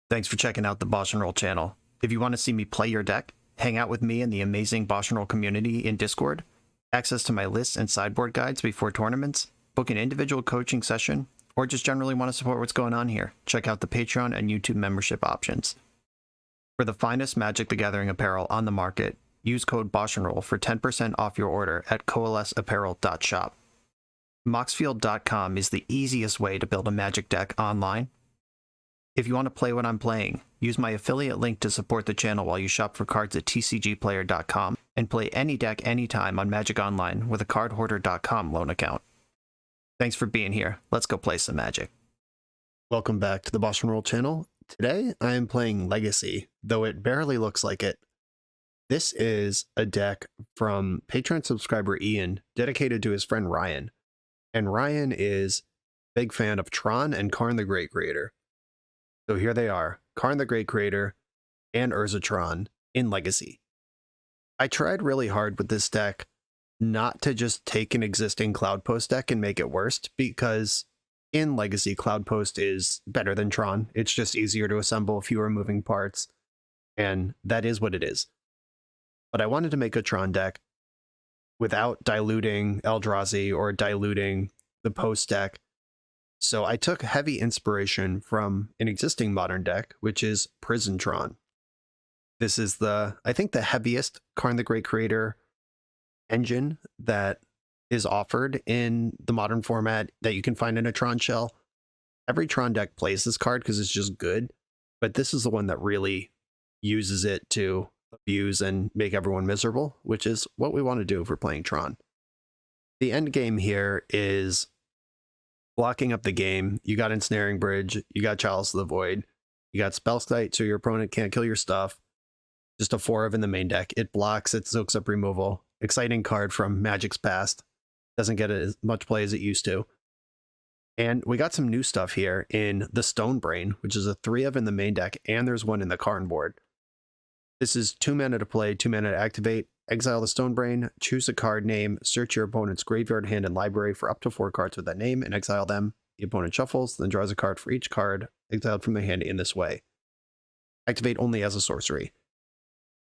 Thanks for checking out the BoshNRoll channel. If you want to see me play your deck, hang out with me in the amazing BoshNRoll community in Discord, access to my lists and sideboard guides before tournaments, book an individual coaching session, or just generally want to support what's going on here, check out the Patreon and YouTube membership options. For the finest Magic the Gathering apparel on the market, use code BoshNRoll for 10% off your order at coalesceapparel.shop. Moxfield.com is the easiest way to build a Magic deck online. If you want to play what I'm playing, use my affiliate link to support the channel while you shop for cards at tcgplayer.com and play any deck anytime on Magic Online with a cardhoarder.com loan account. Thanks for being here. Let's go play some Magic. Welcome back to the BoshNRoll channel. Today I am playing Legacy, though it barely looks like it. This is a deck from Patreon subscriber Ian, dedicated to his friend Ryan. And Ryan is a big fan of Tron and Karn the Great Creator. So here they are, Karn the Great Creator and Urza Tron in Legacy. I tried really hard with this deck not to just take an existing Cloudpost deck and make it worse, because in Legacy, Cloudpost is better than Tron. It's just easier to assemble, fewer moving parts, and that is what it is. But I wanted to make a Tron deck without diluting Eldrazi or diluting the Post deck. So I took heavy inspiration from an existing modern deck, which is Prison Tron. This is I think the heaviest Karn the Great Creator engine that is offered in the modern format that you can find in a Tron shell. Every Tron deck plays this card because it's just good, but this is the one that really uses it to abuse and make everyone miserable, which is what we want to do if we're playing Tron. The end game here is blocking up the game. You got Ensnaring Bridge, you got Chalice of the Void, you got Spell Sight, so your opponent can't kill your stuff. Just a 4 of in the main deck. It blocks, it soaks up removal. Exciting card from Magic's past. Doesn't get as much play as it used to. And we got some new stuff here in the Stone Brain, which is a 3 of in the main deck, and there's one in the Karn board. This is 2 mana to play, 2 mana to activate. Exile the Stone Brain, choose a card name, search your opponent's graveyard, hand, and library for up to 4 cards with that name, and exile them. The opponent shuffles, then draws a card for each card exiled from the hand in this way. Activate only as a sorcery.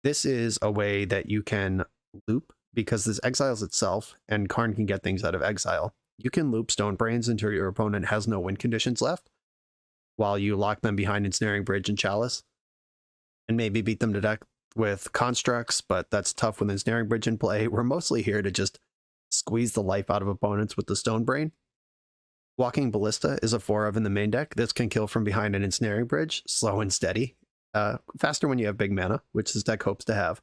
This is a way that you can loop, because this exiles itself, and Karn can get things out of exile. You can loop Stone Brains until your opponent has no win conditions left, while you lock them behind Ensnaring Bridge and Chalice, and maybe beat them to death with constructs, but that's tough with Ensnaring Bridge in play. We're mostly here to just squeeze the life out of opponents with the Stone Brain. Walking Ballista is a 4 of in the main deck. This can kill from behind an Ensnaring Bridge, slow and steady. Faster when you have big mana, which this deck hopes to have.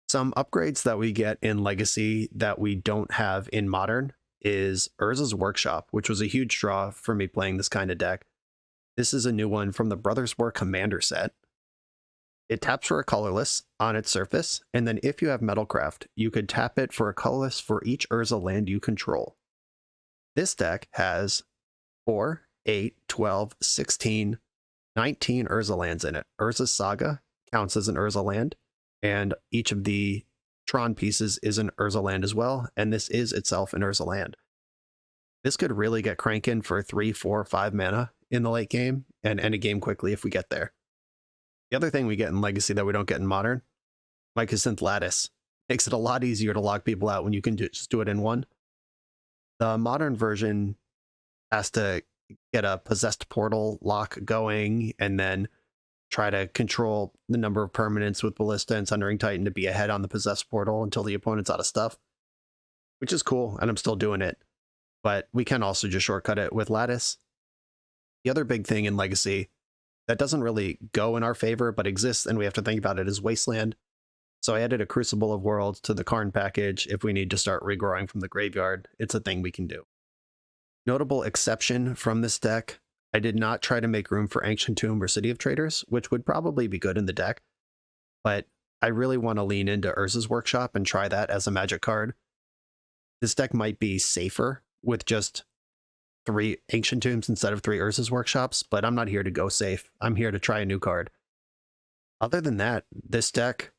Some upgrades that we get in Legacy that we don't have in Modern is Urza's Workshop, which was a huge draw for me playing this kind of deck. This is a new one from the Brothers War Commander set. It taps for a colorless on its surface, and then if you have Metalcraft, you could tap it for a colorless for each Urza land you control. This deck has 4, 8, 12, 16, 19 Urza lands in it. Urza's Saga counts as an Urza land, and each of the Tron pieces is an Urza land as well, and this is itself an Urza land. This could really get cranking for 3, 4, 5 mana in the late game, and end a game quickly if we get there. The other thing we get in Legacy that we don't get in Modern, Mycosynth Lattice. Makes it a lot easier to lock people out when you can just do it in one. The Modern version has to get a Possessed Portal lock going, and then try to control the number of permanents with Ballista and Sundering Titan to be ahead on the Possessed Portal until the opponent's out of stuff. Which is cool, and I'm still doing it. But we can also just shortcut it with Lattice. The other big thing in Legacy that doesn't really go in our favor, but exists, and we have to think about it, is Wasteland. So I added a Crucible of Worlds to the Karn package. If we need to start regrowing from the graveyard, it's a thing we can do. Notable exception from this deck, I did not try to make room for Ancient Tomb or City of Traders, which would probably be good in the deck, but I really want to lean into Urza's Workshop and try that as a Magic card. This deck might be safer with just 3 Ancient Tombs instead of 3 Urza's Workshops, but I'm not here to go safe. I'm here to try a new card. Other than that, this deck,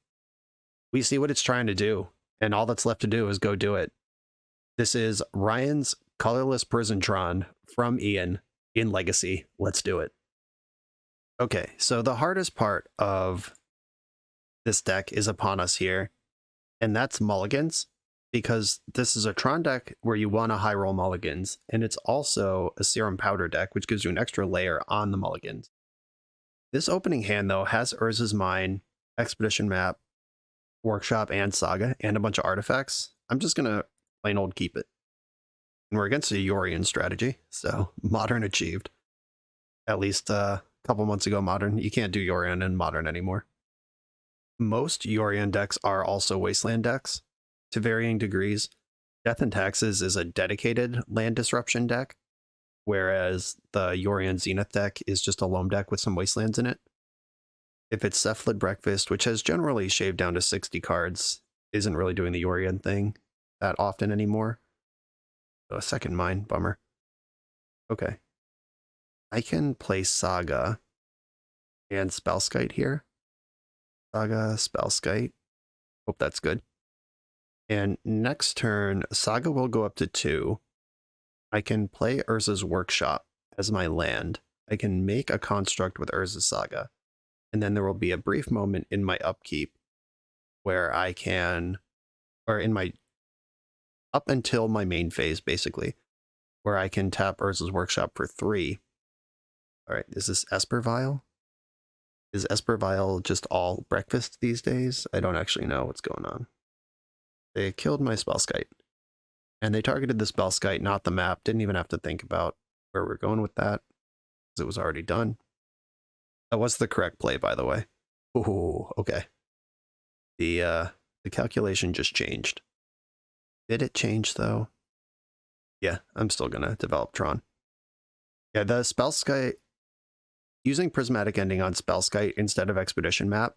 we see what it's trying to do, and all that's left to do is go do it. This is Ryan's Colorless Prison Tron from Ian in Legacy. Let's do it. Okay, so the hardest part of this deck is upon us here, and that's mulligans, because this is a Tron deck where you want to high roll mulligans, and it's also a Serum Powder deck, which gives you an extra layer on the mulligans. This opening hand, though, has Urza's Mine, Expedition Map, Workshop, and Saga, and a bunch of artifacts. I'm just going to plain old keep it. And we're against a Yorion strategy, so Modern achieved. At least a couple months ago, Modern. You can't do Yorion in Modern anymore. Most Yorion decks are also Wasteland decks, to varying degrees. Death and Taxes is a dedicated land disruption deck, whereas the Yorion Zenith deck is just a loam deck with some Wastelands in it. If it's Cephalid Breakfast, which has generally shaved down to 60 cards, isn't really doing the Yorion thing that often anymore. So a second mine, bummer. Okay. I can play Saga and Spellskite here. Saga, Spellskite. Hope that's good. And next turn, Saga will go up to 2. I can play Urza's Workshop as my land. I can make a construct with Urza's Saga. And then there will be a brief moment in my upkeep where I can, or in my, up until my main phase, basically, where I can tap Urza's Workshop for 3. All right, is this Espervile? Is Espervile just all breakfast these days? I don't actually know what's going on. They killed my Spellskite. And they targeted the Spellskite, not the map. Didn't even have to think about where we're going with that, because it was already done. That was the correct play, by the way. Ooh, okay. The calculation just changed. Did it change, though? Yeah, I'm still going to develop Tron. Yeah, the Spellskite, using Prismatic Ending on Spellskite instead of Expedition Map,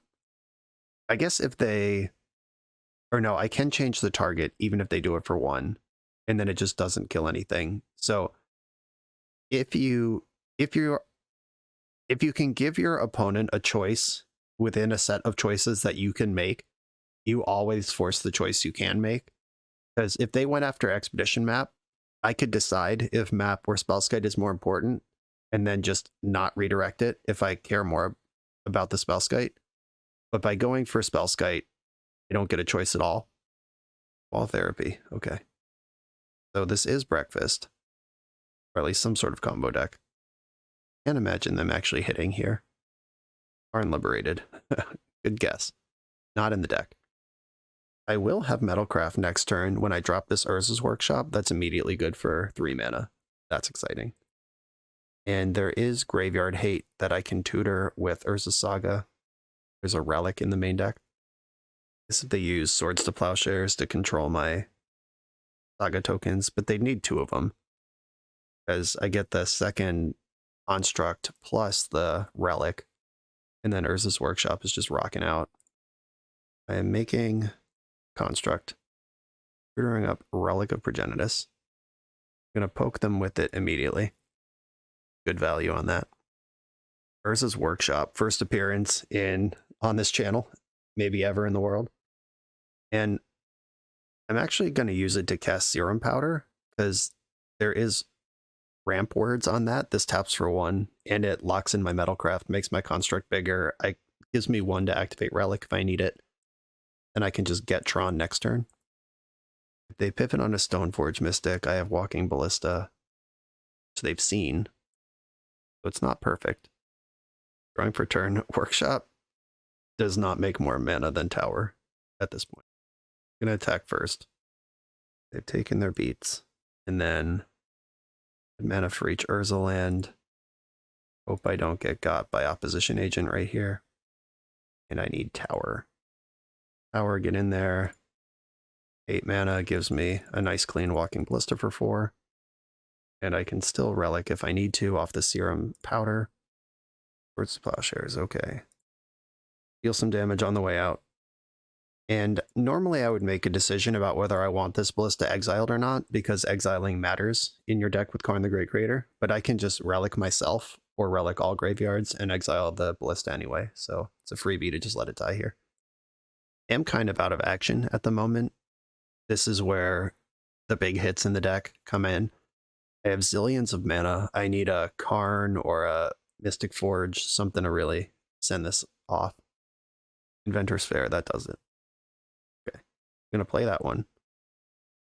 I guess if they, or no, I can change the target even if they do it for 1, and then it just doesn't kill anything. So if you can give your opponent a choice within a set of choices that you can make, you always force the choice you can make. Because if they went after Expedition Map, I could decide if map or Spellskite is more important and then just not redirect it if I care more about the Spellskite. But by going for Spellskite, I don't get a choice at all. Wall Therapy, okay. So this is Breakfast, or at least some sort of combo deck. Can't imagine them actually hitting here. Karn Liberated. Good guess. Not in the deck. I will have Metalcraft next turn when I drop this Urza's Workshop. That's immediately good for 3 mana. That's exciting. And there is Graveyard Hate that I can tutor with Urza's Saga. There's a Relic in the main deck. This if they use Swords to Plowshares to control my Saga tokens, but they need 2 of them. Because I get the second construct plus the Relic, and then Urza's Workshop is just rocking out. I am making construct, tutoring up Relic of Progenitus. I'm going to poke them with it immediately. Good value on that. Urza's Workshop, first appearance on this channel, maybe ever in the world. And I'm actually going to use it to cast Serum Powder, because there is ramp words on that. This taps for 1, and it locks in my Metalcraft, makes my construct bigger. It gives me 1 to activate Relic if I need it. And I can just get Tron next turn. If they pivot on a Stoneforge Mystic, I have Walking Ballista, which they've seen. So it's not perfect. Drawing for turn. Workshop does not make more mana than Tower at this point. I'm going to attack first. They've taken their beats. And then mana for each Urza land. Hope I don't get got by Opposition Agent right here. And I need Tower. Tower, get in there. 8 mana gives me a nice clean Walking Ballista for 4. And I can still Relic if I need to off the Serum Powder. Swords to Plowshares, okay. Deal some damage on the way out. And normally I would make a decision about whether I want this Ballista exiled or not, because exiling matters in your deck with Karn the Great Creator. But I can just Relic myself, or Relic all graveyards, and exile the Ballista anyway. So it's a freebie to just let it die here. I'm kind of out of action at the moment. This is where the big hits in the deck come in. I have zillions of mana. I need a Karn or Mystic Forge, something to really send this off. Inventor's Fair, that does it. Okay, I'm gonna play that one.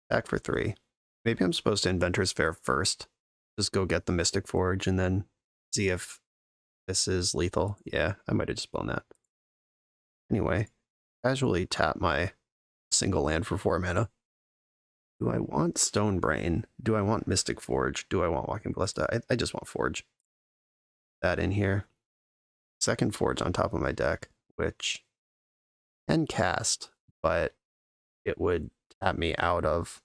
Back for 3. Maybe I'm supposed to Inventor's Fair first. Just go get the Mystic Forge and then see if this is lethal. Yeah, I might have just blown that. Anyway, casually tap my single land for 4 mana. Do I want Stone Brain? Do I want Mystic Forge? Do I want Walking Ballista? I just want Forge. That in here. Second Forge on top of my deck, which can cast, but it would tap me out of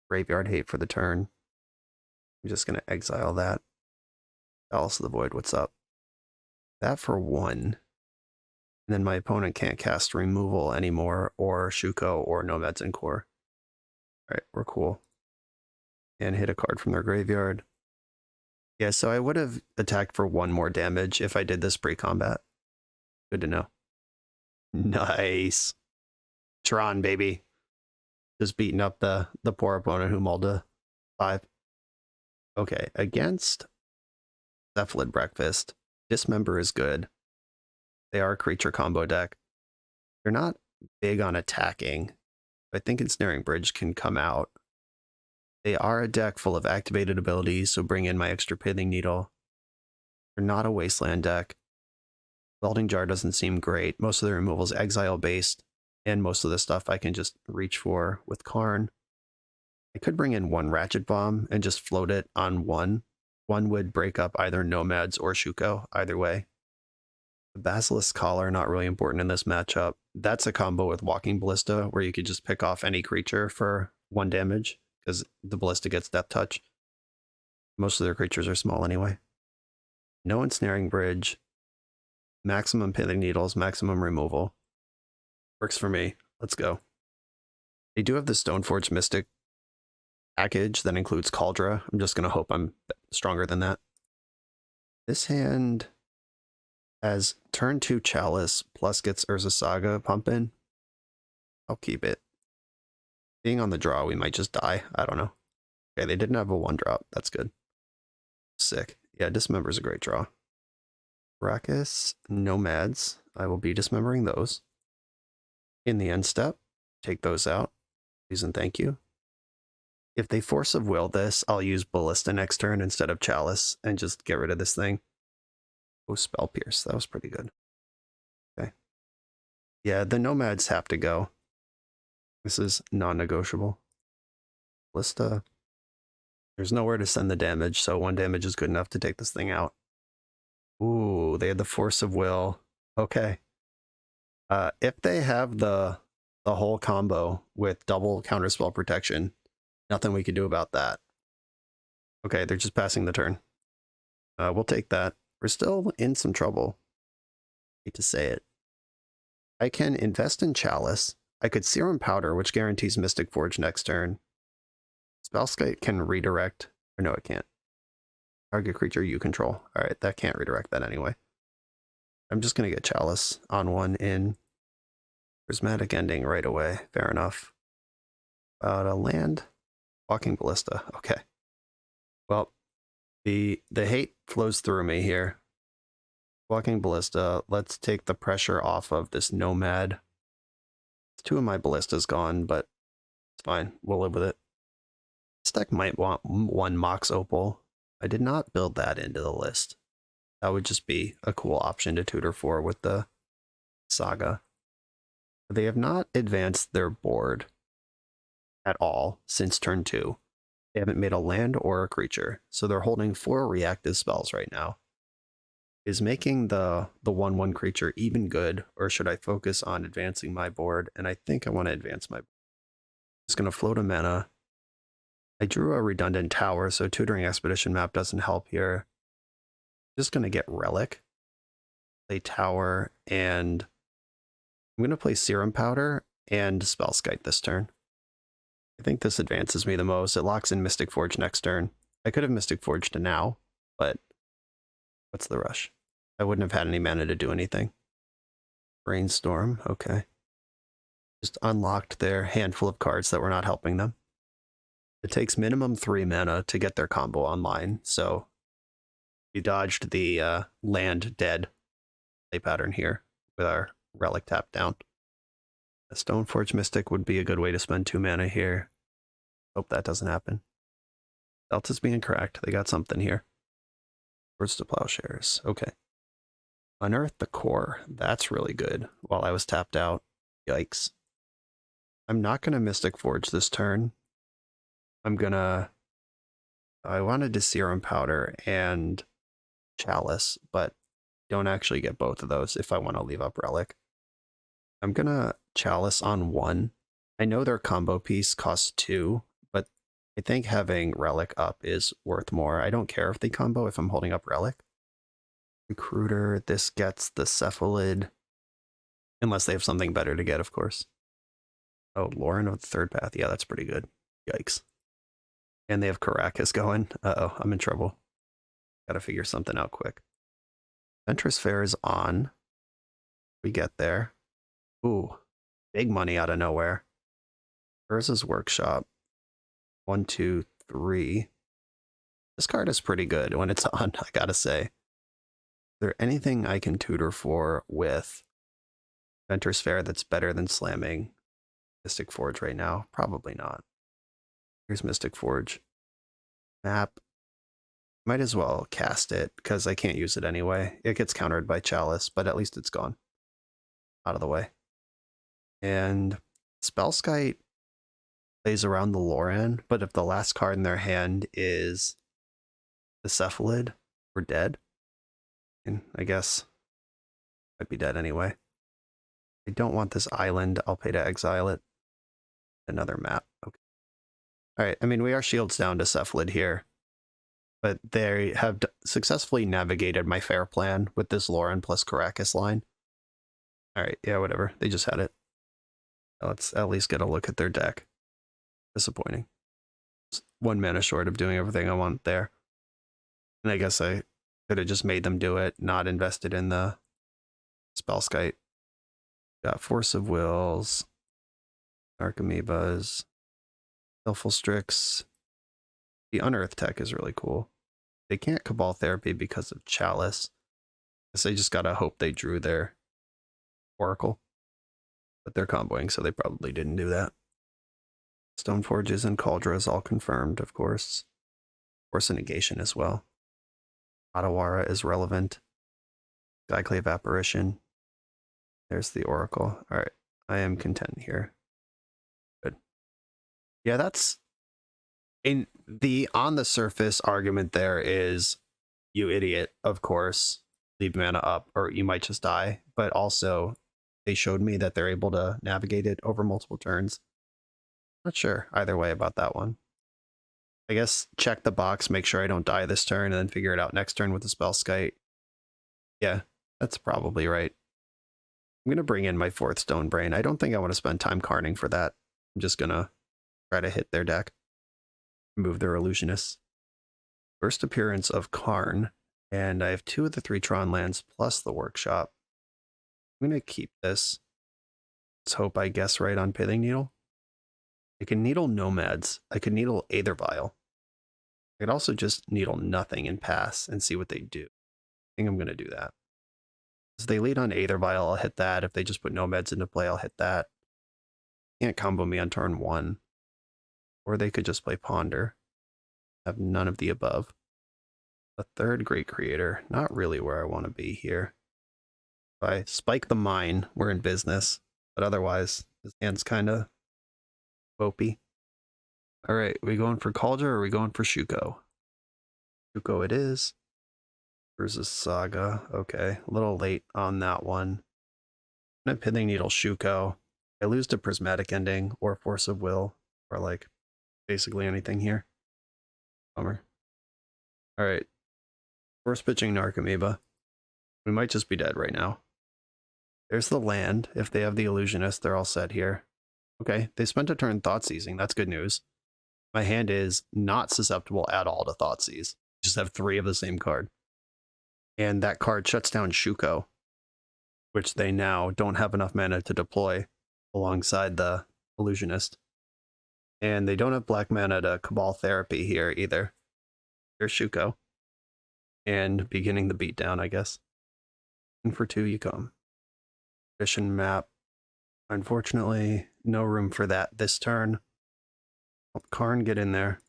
Graveyard Hate for the turn. I'm just going to exile that. Alice of the Void, what's up? That for 1. And then my opponent can't cast Removal anymore, or Shuko, or Nomads and Core. Alright, we're cool. And hit a card from their graveyard. Yeah, so I would have attacked for 1 more damage if I did this pre-combat. Good to know. Nice. Tron, baby. Just beating up the poor opponent who mulled a 5. Okay, against Cephalid Breakfast, Dismember is good. They are a creature combo deck. They're not big on attacking. I think Ensnaring Bridge can come out. They are a deck full of activated abilities, so bring in my extra Pithing Needle. They're not a Wasteland deck. Welding Jar doesn't seem great. Most of the removal is exile based, and most of the stuff I can just reach for with Karn. I could bring in 1 Ratchet Bomb and just float it on 1. 1 would break up either Nomads or Shuko, either way. The Basilisk Collar, not really important in this matchup. That's a combo with Walking Ballista, where you could just pick off any creature for 1 damage, because the Ballista gets Death Touch. Most of their creatures are small anyway. No Ensnaring Bridge. Maximum Pithing Needles, maximum removal. Works for me. Let's go. They do have the Stoneforge Mystic package that includes Cauldra. I'm just going to hope I'm stronger than that. This hand has turn 2 Chalice plus gets Urza Saga pumping. I'll keep it. Being on the draw, we might just die. I don't know. Okay, they didn't have a 1-drop. That's good. Sick. Yeah, Dismember's a great draw. Brachus, Nomads. I will be dismembering those. In the end step, take those out. Please and thank you. If they Force of Will this, I'll use Ballista next turn instead of Chalice and just get rid of this thing. Oh, Spell Pierce. That was pretty good. Okay. Yeah, the Nomads have to go. This is non-negotiable. Ballista. There's nowhere to send the damage, so 1 damage is good enough to take this thing out. Ooh, they had the Force of Will. Okay. If they have the whole combo with double counterspell protection, nothing we can do about that. Okay, they're just passing the turn. We'll take that. We're still in some trouble. Hate to say it. I can invest in Chalice. I could Serum Powder, which guarantees Mystic Forge next turn. Spellskite can redirect. Or no, it can't. Target creature you control. Alright, that can't redirect that anyway. I'm just going to get Chalice on 1 in. Prismatic Ending right away. Fair enough. A land. Walking Ballista. Okay. Well, the hate flows through me here. Walking Ballista. Let's take the pressure off of this Nomad. 2 of my Ballistas gone, but it's fine. We'll live with it. This deck might want 1 Mox Opal. I did not build that into the list. That would just be a cool option to tutor for with the Saga. They have not advanced their board at all since turn 2. They haven't made a land or a creature, so they're holding 4 reactive spells right now. Is making the 1/1 creature even good, or should I focus on advancing my board? And I think I want to advance my board. I'm just going to float a mana. I drew a redundant tower, so Tutoring Expedition map doesn't help here. I'm just going to get Relic, play Tower, and I'm going to play Serum Powder and Spellskite this turn. I think this advances me the most. It locks in Mystic Forge next turn. I could have Mystic Forged to now, but what's the rush? I wouldn't have had any mana to do anything. Brainstorm, okay. Just unlocked their handful of cards that were not helping them. It takes minimum 3 mana to get their combo online, so We dodged the land dead play pattern here with our relic tap down. A Stoneforge Mystic would be a good way to spend 2 mana here. Hope that doesn't happen. Delta's being cracked. They got something here. Words to Plowshares. Okay. Unearth the Core. That's really good. While I was tapped out. Yikes. I'm not going to Mystic Forge this turn. I wanted to Serum Powder and Chalice, but don't actually get both of those if I want to leave up Relic. I'm going to Chalice on 1. I know their combo piece costs 2, but I think having Relic up is worth more. I don't care if they combo if I'm holding up Relic. Recruiter, this gets the Cephalid. Unless they have something better to get, of course. Oh, Lauren of the Third Path. Yeah, that's pretty good. Yikes. And they have Caracas going. Uh-oh, I'm in trouble. Gotta figure something out quick. Ventress Fair is on. We get there. Ooh, big money out of nowhere. Urza's Workshop. 1, 2, 3. This card is pretty good when it's on, I gotta say. Is there anything I can tutor for with Ventress Fair that's better than slamming Mystic Forge right now? Probably not. Here's Mystic Forge. Map. Might as well cast it, because I can't use it anyway. It gets countered by Chalice, but at least it's gone. Out of the way. And Spellskite plays around the Loran, but if the last card in their hand is the Cephalid, we're dead. And I guess might be dead anyway. I don't want this island. I'll pay to exile it. Another map. Okay. Alright, I mean, we are shields down to Cephalid here. But they have successfully navigated my fair plan with this Lauren plus Caracas line. Alright, yeah, whatever. They just had it. Let's at least get a look at their deck. Disappointing. It's 1 mana short of doing everything I want there. And I guess I could have just made them do it, not invested in the Spellskite. Got Force of Wills, Archamoebas, Helpful Strix. The Unearth tech is really cool. They can't Cabal Therapy because of Chalice. I guess they just gotta hope they drew their Oracle. But they're comboing, so they probably didn't do that. Stoneforges and Cauldras all confirmed, of course. Force of Negation as well. Otawara is relevant. Skyclave Apparition. There's the Oracle. Alright, I am content here. Good. Yeah, that's... in the on the surface argument there is, you idiot, of course, leave mana up, or you might just die. But also, they showed me that they're able to navigate it over multiple turns. Not sure either way about that one. I guess check the box, make sure I don't die this turn, and then figure it out next turn with the Spellskite. Yeah, that's probably right. I'm going to bring in my 4th Stone Brain. I don't think I want to spend time Karning for that. I'm just going to try to hit their deck. Remove their Illusionists. First appearance of Karn, and I have 2 of the 3 Tron lands plus the Workshop. I'm going to keep this. Let's hope I guess right on Pithing Needle. I can Needle Nomads. I could Needle Aethervial. I could also just Needle nothing and pass and see what they do. I think I'm going to do that. If they lead on Aethervial, I'll hit that. If they just put Nomads into play, I'll hit that. Can't combo me on turn 1. Or they could just play Ponder. Have none of the above. A 3rd Great Creator. Not really where I want to be here. If I spike the mine, we're in business. But otherwise, this hand's kind of Opie. Alright, we going for Kaldra or are we going for Shuko? Shuko it is. Versus Saga. Okay, a little late on that one. I'm gonna Pithing Needle Shuko. I lose to Prismatic Ending or Force of Will, or like basically anything here. Bummer. Alright. Force pitching Narcomoeba. We might just be dead right now. There's the land. If they have the Illusionist, they're all set here. Okay, they spent a turn Thoughtseizing. That's good news. My hand is not susceptible at all to Thoughtseize. Just have 3 of the same card. And that card shuts down Shuko, which they now don't have enough mana to deploy alongside the Illusionist. And they don't have black mana to Cabal Therapy here either. Here's Shuko. and beginning the beatdown, I guess. And for 2 you come. Mission map. Unfortunately, no room for that this turn. Help Karn get in there.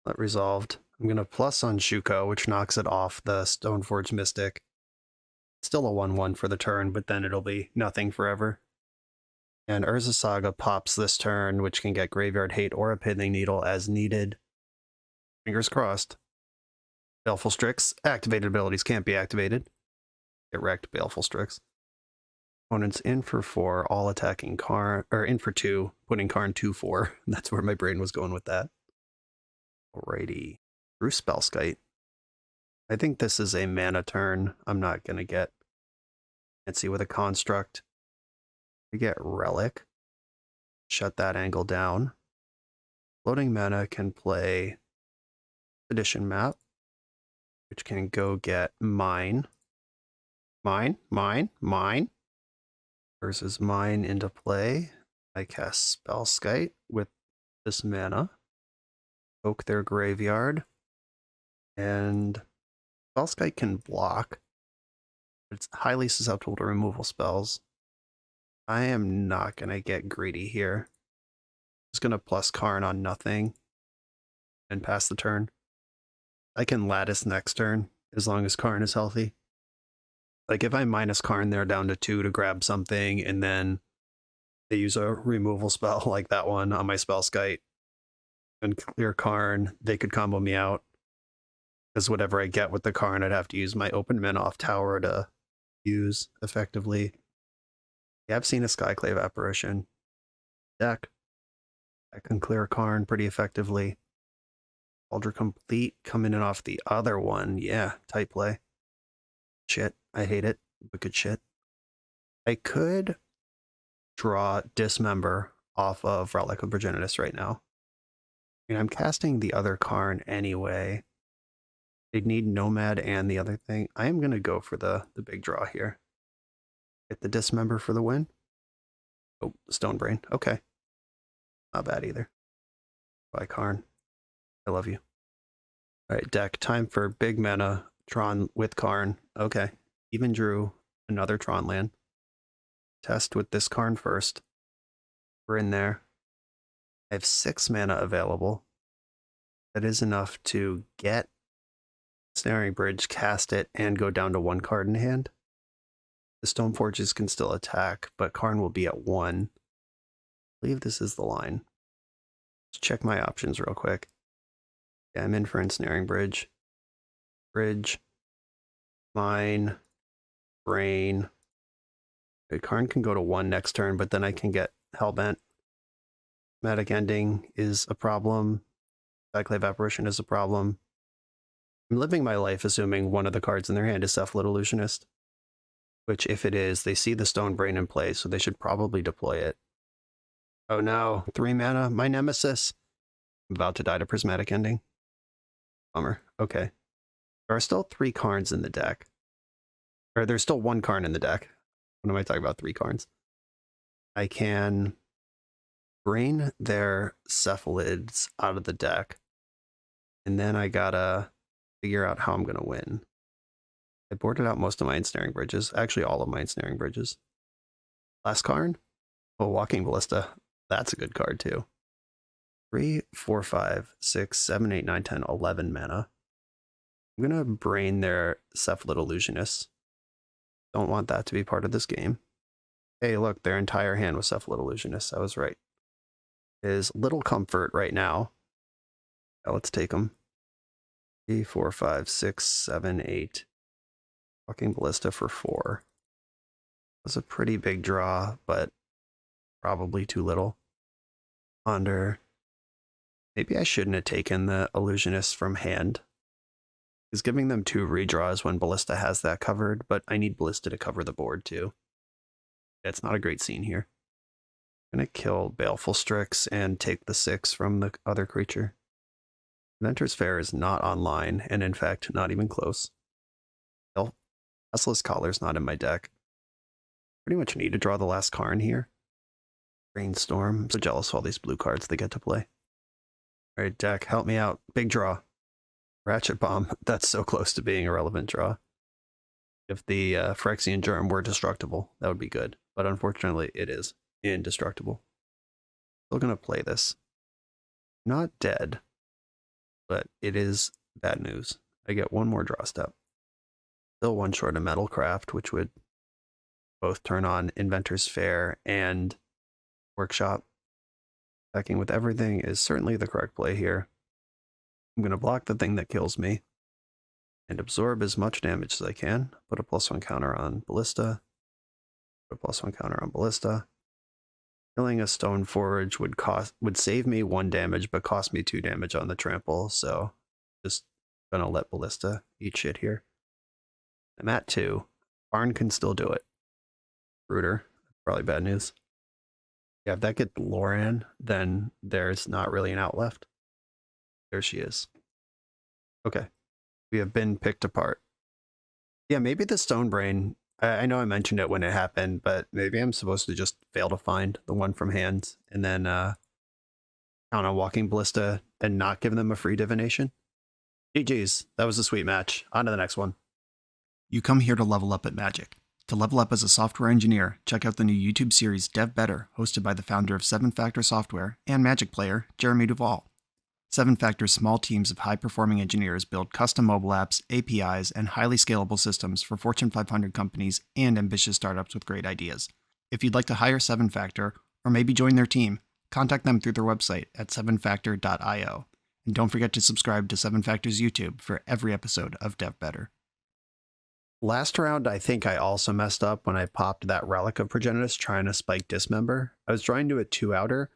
That resolved. I'm going to plus on Shuko, which knocks it off the Stoneforge Mystic. Still a 1-1 for the turn, but then it'll be nothing forever. And Urza Saga pops this turn, which can get Graveyard Hate or a Pithing Needle as needed. Fingers crossed. Baleful Strix. Activated abilities can't be activated. Get wrecked, Baleful Strix. Opponents in for 4, all attacking Karn, or in for 2, putting Karn 2-4. That's where my brain was going with that. Alrighty. Through Spellskite. I think this is a mana turn. I'm not going to get fancy with a construct. We get Relic. Shut that angle down. Floating mana can play Edition Map, which can go get Mine. Mine. Versus Mine into play. I cast Spellskite with this mana. Poke their graveyard. And Spellskite can block. But it's highly susceptible to removal spells. I am not going to get greedy here. Just going to plus Karn on nothing. And pass the turn. I can Lattice next turn, as long as Karn is healthy. Like, if I minus Karn, they're down to 2 to grab something, and then they use a removal spell like that one on my Spellskite and clear Karn, they could combo me out. Because whatever I get with the Karn, I'd have to use my open min off tower to use effectively. Yeah, I've seen a Skyclave Apparition deck. I can clear Karn pretty effectively. Ultra Complete coming in off the other one. Yeah, tight play. Shit, I hate it, but good shit. I could draw Dismember off of Relic of Progenitus right now. I mean, I'm casting the other Karn anyway. They'd need Nomad and the other thing. I am going to go for the big draw here. Get the Dismember for the win. Oh, Stone Brain. Okay. Not bad either. Bye, Karn. I love you. All right, deck. Time for big mana. Tron with Karn. Okay. Even drew another Tron land. Test with this Karn first. We're in there. I have 6 mana available. That is enough to get Snaring Bridge, cast it, and go down to 1 card in hand. The Stoneforges can still attack, but Karn will be at 1. I believe this is the line. Let's check my options real quick. Yeah, I'm in for Ensnaring Bridge. Bridge. Mine. Brain. Okay, Karn can go to 1 next turn, but then I can get Hellbent. Magic Ending is a problem. Cyclave Apparition is a problem. I'm living my life assuming one of the cards in their hand is Cephalid Illusionist. Which, if it is, they see the Stone Brain in play, so they should probably deploy it. Oh no, 3 mana, my nemesis. I'm about to die to Prismatic Ending. Bummer. Okay. There are still 3 Karns in the deck. Or there's still 1 Karn in the deck. What am I talking about? 3 Karns. I can brain their Cephalids out of the deck. And then I gotta figure out how I'm gonna win. I boarded out most of my Ensnaring Bridges. Actually, all of my Ensnaring Bridges. Last Karn? Oh, Walking Ballista. That's a good card, too. 3, 4, 5, 6, 7, 8, 9, 10, 11 mana. I'm going to brain their Cephalid Illusionists. Don't want that to be part of this game. Hey, look, their entire hand was Cephalid Illusionists. I was right. Is little comfort right now. Now let's take them. 3, 4, 5, 6, 7, 8. Walking Ballista for 4. Was a pretty big draw, but probably too little. Ponder. Maybe I shouldn't have taken the Illusionists from hand. Because giving them 2 redraws when Ballista has that covered, but I need Ballista to cover the board too. It's not a great scene here. I'm going to kill Baleful Strix and take the 6 from the other creature. Inventor's Fair is not online, and in fact, not even close. Restless Collar's not in my deck. Pretty much need to draw the last Karn here. Brainstorm. I'm so jealous of all these blue cards they get to play. Alright, deck, help me out. Big draw. Ratchet Bomb. That's so close to being a relevant draw. If the Phyrexian Germ were destructible, that would be good. But unfortunately, it is indestructible. Still going to play this. Not dead, but it is bad news. I get one more draw step. Still one short of Metalcraft, which would both turn on Inventor's Fair and Workshop. Attacking with everything is certainly the correct play here. I'm going to block the thing that kills me and absorb as much damage as I can. Put a +1 counter on Ballista. Put a +1 counter on Ballista. Killing a Stone Forge would save me 1 damage, but cost me 2 damage on the trample. So just gonna let Ballista eat shit here. I'm at 2. Karn can still do it. Rooter, probably bad news. Yeah, if that gets Loran, then there's not really an out left. There she is. Okay. We have been picked apart. Yeah, maybe the Stone Brain. I know I mentioned it when it happened, but maybe I'm supposed to just fail to find the one from hand and then count on Walking Ballista and not give them a free divination. GG's. That was a sweet match. On to the next one. You come here to level up at Magic. To level up as a software engineer, check out the new YouTube series Dev Better, hosted by the founder of 7Factor Software and Magic player, Jeremy Duvall. 7Factor's small teams of high-performing engineers build custom mobile apps, APIs, and highly scalable systems for Fortune 500 companies and ambitious startups with great ideas. If you'd like to hire 7Factor, or maybe join their team, contact them through their website at 7factor.io. And don't forget to subscribe to 7Factor's YouTube for every episode of Dev Better. Last round, I think I also messed up when I popped that Relic of Progenitus trying to spike Dismember. I was trying to do a 2-outer,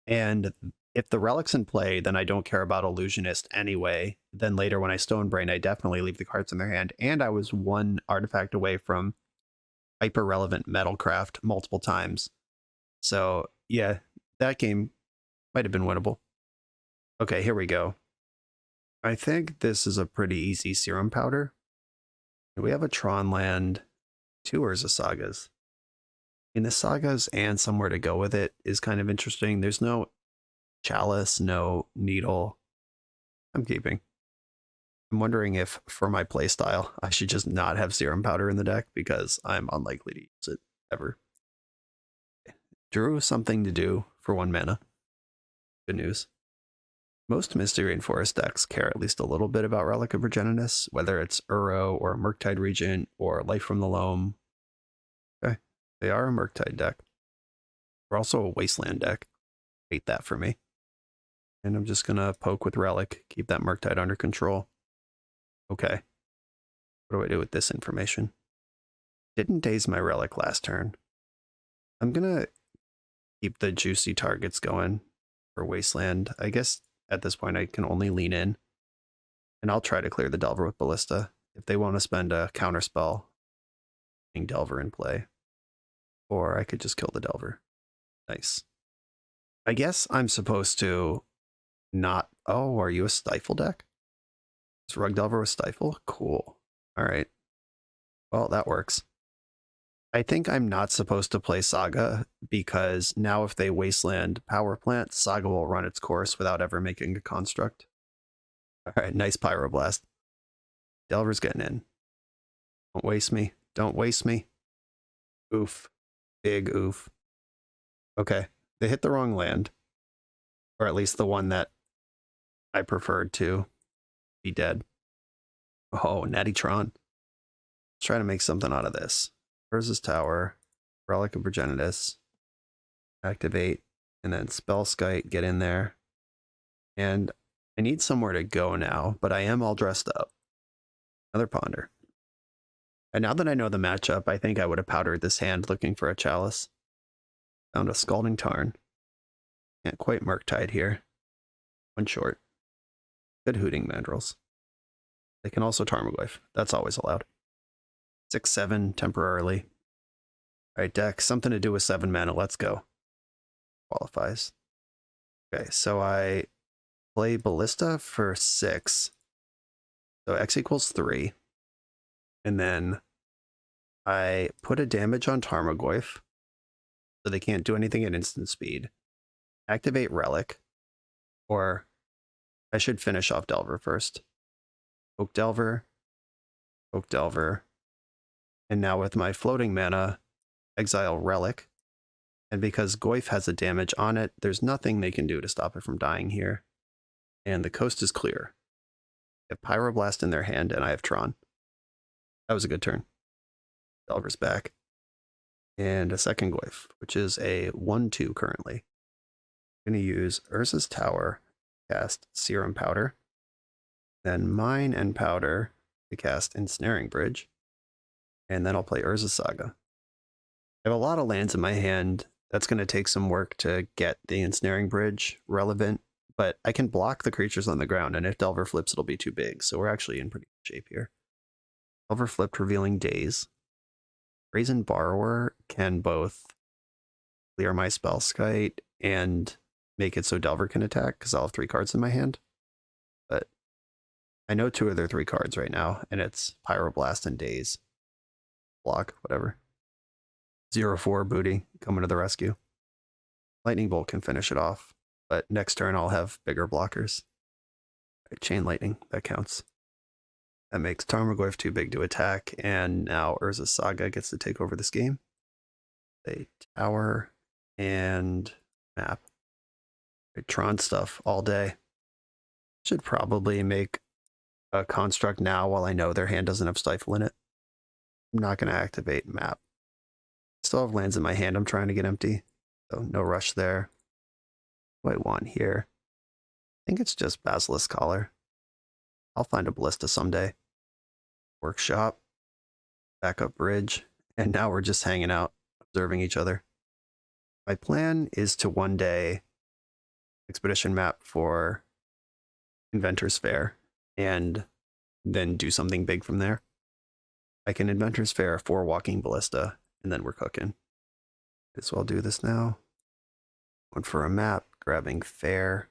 and if the Relic's in play, then I don't care about Illusionist anyway. Then later when I Stone Brain, I definitely leave the cards in their hand, and I was 1 artifact away from hyper-relevant Metalcraft multiple times. So, yeah, that game might have been winnable. Okay, here we go. I think this is a pretty easy Serum Powder. We have a Tron land, 2 Urza Sagas. In the Sagas and somewhere to go with it is kind of interesting. There's no Chalice, no Needle. I'm keeping. I'm wondering if, for my playstyle, I should just not have Serum Powder in the deck because I'm unlikely to use it ever. Drew something to do for 1 mana. Good news. Most Mystery and Forest decks care at least a little bit about Relic of Progenitus, whether it's Uro or Murktide Regent or Life from the Loam. Okay, they are a Murktide deck. We're also a Wasteland deck. Hate that for me. And I'm just gonna poke with Relic, keep that Murktide under control. Okay. What do I do with this information? Didn't daze my Relic last turn. I'm gonna keep the juicy targets going for Wasteland. I guess at this point I can only lean in. And I'll try to clear the Delver with Ballista. If they want to spend a counter spell, putting Delver in play. Or I could just kill the Delver. Nice. I guess I'm supposed to not... Oh, are you a Stifle deck? Is Rug Delver with Stifle? Cool. Alright. Well, that works. I think I'm not supposed to play Saga because now if they Wasteland Power Plant, Saga will run its course without ever making a construct. Alright, nice Pyroblast. Delver's getting in. Don't waste me. Don't waste me. Oof. Big oof. Okay, they hit the wrong land. Or at least the one that I preferred to be dead. Oh, Natty Tron. Let's try to make something out of this. Urza's Tower, Relic of Progenitus, activate, and then Spellskite, get in there. And I need somewhere to go now, but I am all dressed up. Another Ponder. And now that I know the matchup, I think I would have powdered this hand looking for a Chalice. Found a Scalding Tarn. Can't quite Murktide here. 1 short. Good Hooting Mandrills. They can also Tarmogoyf. That's always allowed. 6/7 temporarily. Alright, deck, something to do with 7 mana. Let's go. Qualifies. Okay, so I play Ballista for 6. So X equals 3. And then I put a damage on Tarmogoyf. So they can't do anything at instant speed. Activate Relic. Or I should finish off Delver first. Oak Delver, Oak Delver, and now with my floating mana, exile Relic. And because Goyf has a damage on it, there's nothing they can do to stop it from dying here. And the coast is clear. They have Pyroblast in their hand, and I have Tron. That was a good turn. Delver's back. And a second Goyf, which is a 1/2 currently. I'm going to use Urza's Tower to cast Serum Powder. Then Mine and Powder to cast Ensnaring Bridge. And then I'll play Urza Saga. I have a lot of lands in my hand. That's going to take some work to get the Ensnaring Bridge relevant, but I can block the creatures on the ground, and if Delver flips, it'll be too big, so we're actually in pretty good shape here. Delver flipped, revealing Daze. Brazen Borrower can both clear my Spellskite and make it so Delver can attack, because I'll have 3 cards in my hand. But I know 2 of their 3 cards right now, and it's Pyroblast and Daze. Block, whatever. 0/4 booty coming to the rescue. Lightning Bolt can finish it off, but next turn I'll have bigger blockers. Right, Chain Lightning, that counts. That makes Tarmogoyf too big to attack, and now Urza Saga gets to take over this game. A tower and map. Right, Tron stuff all day. Should probably make a construct now while I know their hand doesn't have Stifle in it. I'm not going to activate map. Still have lands in my hand I'm trying to get empty, so no rush there. What do I want here? I think it's just Basilisk Collar. I'll find a Ballista someday. Workshop, backup bridge, and now we're just hanging out, observing each other. My plan is to one day expedition map for Inventor's Fair, and then do something big from there. I can Inventor's Fair for Walking Ballista, and then we're cooking. Might as well do this now. Going for a map, grabbing Fair.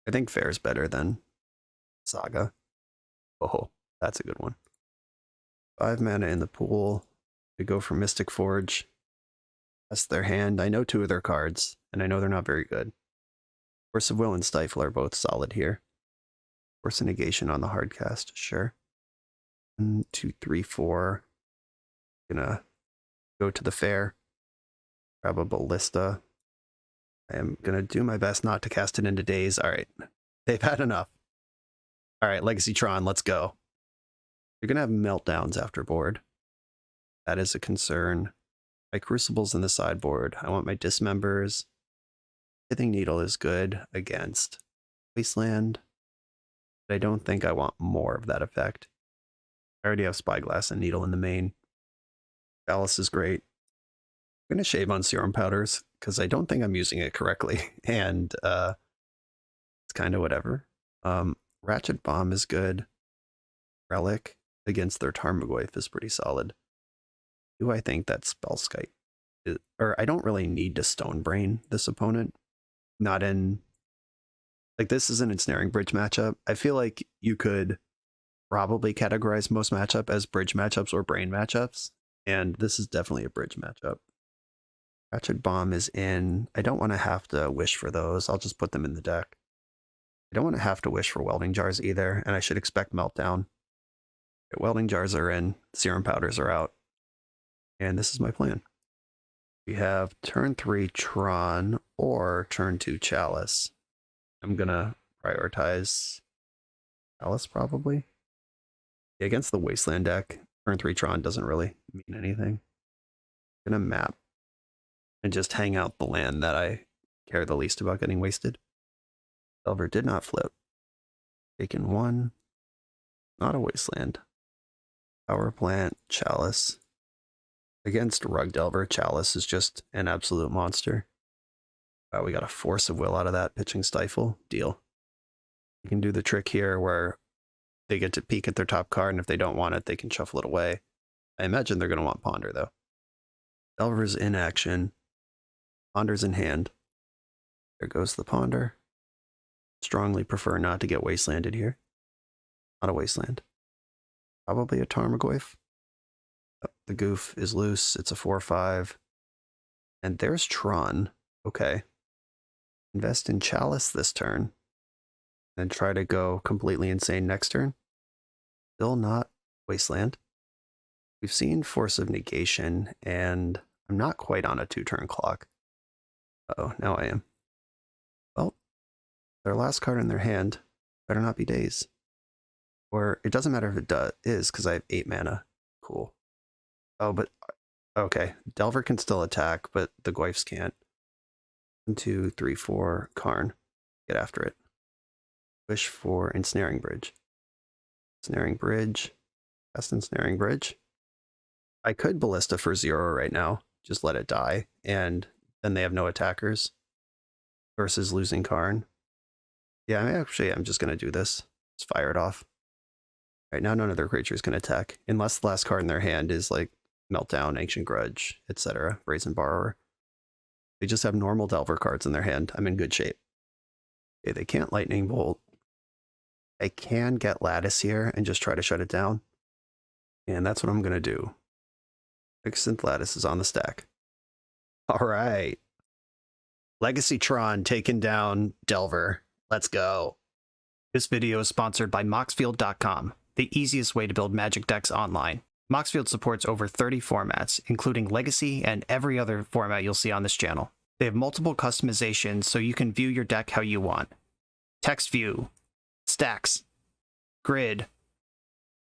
I think Fair is better than Saga. Oh, that's a good one. 5 mana in the pool. We go for Mystic Forge. That's their hand. I know 2 of their cards, and I know they're not very good. Force of Will and Stifle are both solid here. Force of Negation on the hard cast, sure. 1, 2, 3, 4. Gonna go to the Fair. Grab a Ballista. I am gonna do my best not to cast it into Daze. Alright. They've had enough. Alright, Legacy Tron, let's go. You're gonna have meltdowns after board. That is a concern. My Crucible's in the sideboard. I want my Dismembers. Pithing Needle is good against Wasteland, but I don't think I want more of that effect. I already have Spyglass and Needle in the main. Chalice is great. I'm going to shave on Serum Powders because I don't think I'm using it correctly, and it's kind of whatever. Ratchet Bomb is good. Relic against their Tarmogoyf is pretty solid. Do I think that Spellskite is, or I don't really need to Stone Brain this opponent. Not in, like, this is an Ensnaring Bridge matchup. I feel like you could probably categorize most matchup as bridge matchups or brain matchups, and this is definitely a bridge matchup. Ratchet Bomb is in. I don't want to have to wish for those. I'll just put them in the deck. I don't want to have to wish for Welding Jars either, and I should expect Meltdown. Okay, Welding Jars are in. Serum Powders are out. And this is my plan. We have turn 3 Tron or turn 2 Chalice. I'm going to prioritize Chalice probably. Yeah, against the Wasteland deck, turn 3 Tron doesn't really mean anything. I'm going to map and just hang out the land that I care the least about getting wasted. Delver did not flip. Taken 1. Not a Wasteland. Power Plant, Chalice. Against Rug Delver, Chalice is just an absolute monster. We got a Force of Will out of that, pitching Stifle. Deal. You can do the trick here where they get to peek at their top card, and if they don't want it, they can shuffle it away. I imagine they're going to want Ponder, though. Delver's in action. Ponder's in hand. There goes the Ponder. Strongly prefer not to get Wastelanded here. Not a Wasteland. Probably a Tarmogoyf. The goof is loose. It's a 4/5. And there's Tron. Okay. Invest in Chalice this turn. And try to go completely insane next turn. Still not Wasteland. We've seen Force of Negation, and I'm not quite on a 2-turn clock. Uh-oh, now I am. Well, their last card in their hand better not be Daze. Or it doesn't matter if it is, because I have 8 mana. Cool. Oh, but okay. Delver can still attack, but the Goyfs can't. 1, 2, 3, 4. Karn. Get after it. Wish for Ensnaring Bridge. Ensnaring Bridge. Cast Ensnaring Bridge. I could Ballista for 0 right now. Just let it die. And then they have no attackers. Versus losing Karn. Yeah, I'm just going to do this. Just fire it off. Right now, none of their creatures can attack. Unless the last card in their hand is like Meltdown, Ancient Grudge, etc. Brazen Borrower. They just have normal Delver cards in their hand. I'm in good shape. Okay, they can't Lightning Bolt. I can get Lattice here and just try to shut it down. And that's what I'm going to do. Extinct Lattice is on the stack. All right. Legacy Tron taking down Delver. Let's go. This video is sponsored by Moxfield.com, the easiest way to build Magic decks online. Moxfield supports over 30 formats, including Legacy and every other format you'll see on this channel. They have multiple customizations so you can view your deck how you want. Text view, stacks, grid,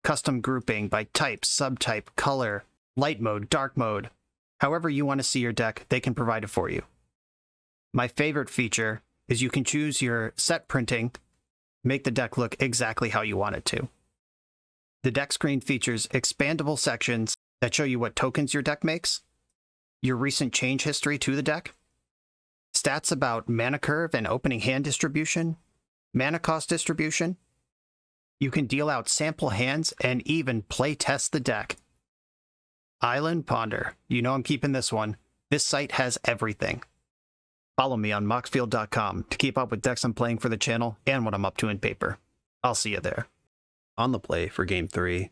custom grouping by type, subtype, color, light mode, dark mode. However you want to see your deck, they can provide it for you. My favorite feature is you can choose your set printing, make the deck look exactly how you want it to. The deck screen features expandable sections that show you what tokens your deck makes, your recent change history to the deck, stats about mana curve and opening hand distribution, mana cost distribution. You can deal out sample hands and even play test the deck. Island Ponder. You know I'm keeping this one. This site has everything. Follow me on Moxfield.com to keep up with decks I'm playing for the channel and what I'm up to in paper. I'll see you there. On the play for game 3.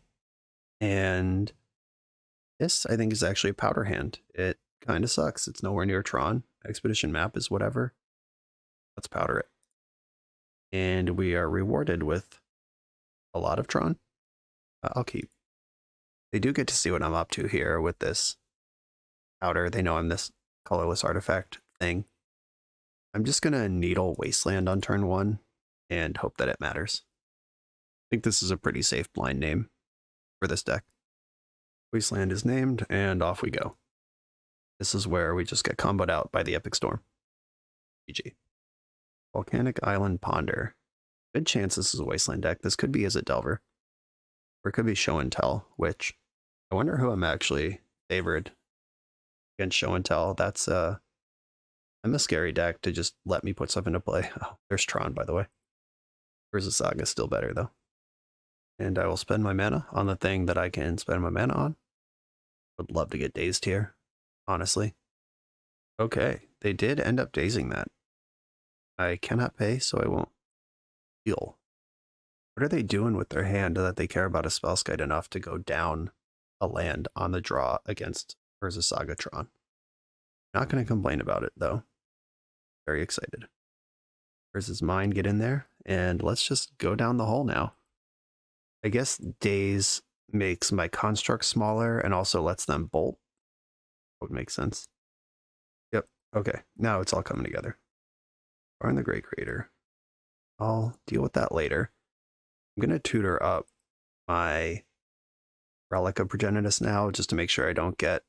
And this, I think, is actually a powder hand. It kind of sucks. It's nowhere near Tron. Expedition map is whatever. Let's powder it. And we are rewarded with a lot of Tron. I'll keep. They do get to see what I'm up to here with this powder. They know I'm this colorless artifact thing. I'm just going to Needle Wasteland on turn 1 and hope that it matters. I think this is a pretty safe blind name for this deck. Wasteland is named, and off we go. This is where we just get comboed out by the Epic Storm. GG. Volcanic Island Ponder. Good chance this is a Wasteland deck. This could be as a Delver. Or it could be Show and Tell, which I wonder who I'm actually favored against Show and Tell. That's I'm a scary deck to just let me put stuff into play. Oh, there's Tron, by the way. Urza Saga is still better, though. And I will spend my mana on the thing that I can spend my mana on. Would love to get dazed here, honestly. Okay, they did end up dazing that. I cannot pay, so I won't heal. What are they doing with their hand that they care about a Spellskite enough to go down a land on the draw against Urza Saga Tron? Not going to complain about it, though. Very excited. Where's his mind? Get in there, and let's just go down the hole now. I guess Daze makes my construct smaller and also lets them bolt. Would make sense. Yep. Okay. Now it's all coming together. Karn the Great Creator. I'll deal with that later. I'm going to tutor up my Relic of Progenitus now just to make sure I don't get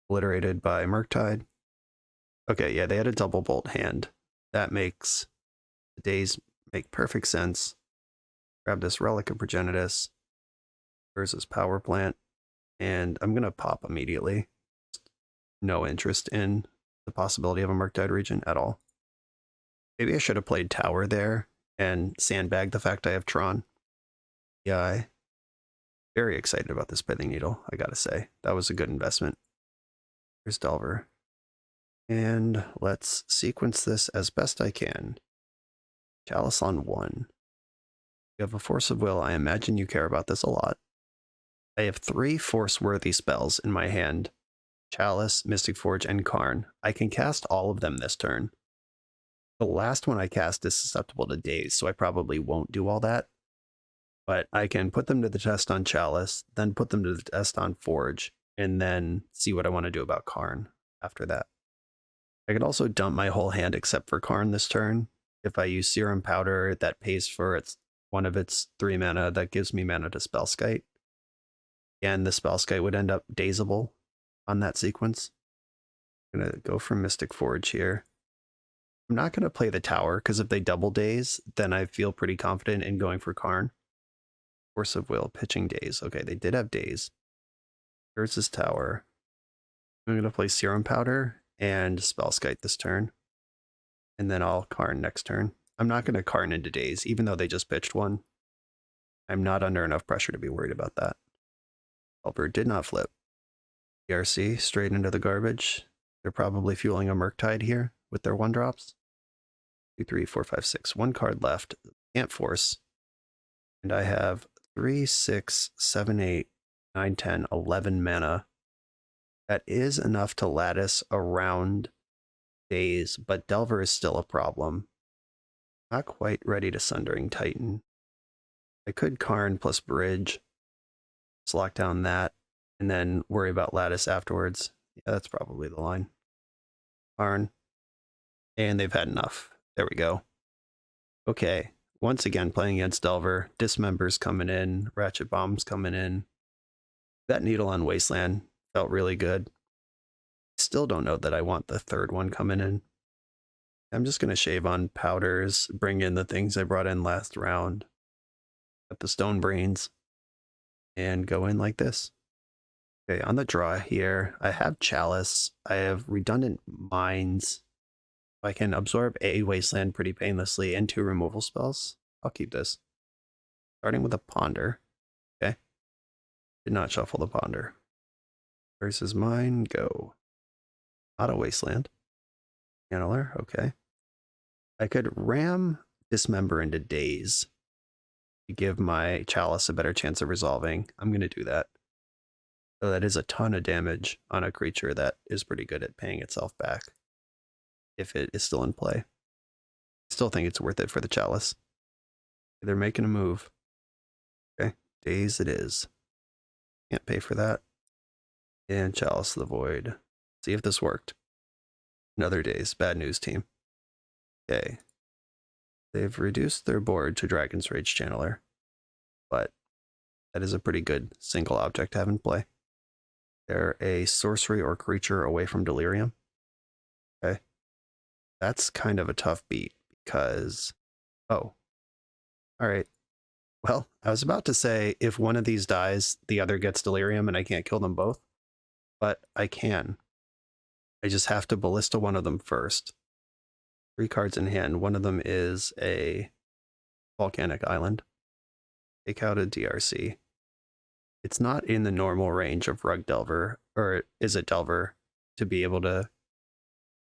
obliterated by Murktide. Okay, yeah, they had a double bolt hand. That makes the Daze make perfect sense. Grab this Relic of Progenitus versus Power Plant, and I'm going to pop immediately. No interest in the possibility of a Murktide region at all. Maybe I should have played Tower there and sandbagged the fact I have Tron. Yeah, I'm very excited about this Pithing Needle, I gotta say. That was a good investment. Here's Delver. And let's sequence this as best I can. Chalice on 1. You have a Force of Will. I imagine you care about this a lot. I have 3 force-worthy spells in my hand. Chalice, Mystic Forge, and Karn. I can cast all of them this turn. The last one I cast is susceptible to Daze, so I probably won't do all that. but I can put them to the test on Chalice, then put them to the test on Forge, and then see what I want to do about Karn after that. I could also dump my whole hand except for Karn this turn. If I use Serum Powder, that pays for one of its 3 mana, that gives me mana to Spellskite. And the Spellskite would end up dazable on that sequence. I'm going to go for Mystic Forge here. I'm not going to play the tower, because if they double daze, then I feel pretty confident in going for Karn. Force of Will, pitching daze. Okay, they did have daze. Here's this tower. I'm going to play Serum Powder and Spellskite this turn. And then I'll Karn next turn. I'm not going to Karn into daze, even though they just pitched one. I'm not under enough pressure to be worried about that. Delver did not flip. ERC straight into the garbage. They're probably fueling a Murktide here with their 1-drops. 2, 3, 4, 5, 6. 1 card left. Can't force. And I have 3, 6, 7, 8, 9, 10, 11 mana. That is enough to lattice around days, but Delver is still a problem. Not quite ready to Sundering Titan. I could Karn plus Bridge. Just lock down that, and then worry about lattice afterwards. Yeah, that's probably the line. Karn. And they've had enough. There we go. Okay. Once again, playing against Delver. Dismember's coming in. Ratchet Bomb's coming in. That Needle on Wasteland felt really good. Still don't know that I want the third one coming in. I'm just going to shave on powders, bring in the things I brought in last round. Got the Stone Brains. And go in like this. Okay, on the draw here, I have Chalice. I have Redundant Mines. I can absorb a Wasteland pretty painlessly and 2 removal spells. I'll keep this. Starting with a Ponder. Okay. Did not shuffle the Ponder. Versus mine, go. Not a Wasteland. Channeler, okay. I could ram Dismember into Daze to give my Chalice a better chance of resolving. I'm going to do that. So that is a ton of damage on a creature that is pretty good at paying itself back if it is still in play. Still think it's worth it for the Chalice. They're making a move. Okay, Daze it is. Can't pay for that. And Chalice of the Void. See if this worked. Another Daze. Bad news, team. Okay. They've reduced their board to Dragon's Rage Channeler, but that is a pretty good single object to have in play. They're a sorcery or creature away from Delirium. Okay. That's kind of a tough beat because... Oh. Alright. Well, I was about to say if one of these dies, the other gets Delirium and I can't kill them both. But I can. I just have to Ballista one of them first. 3 cards in hand. One of them is a Volcanic Island. Take out a DRC. It's not in the normal range of Rug Delver, or is it Delver, to be able to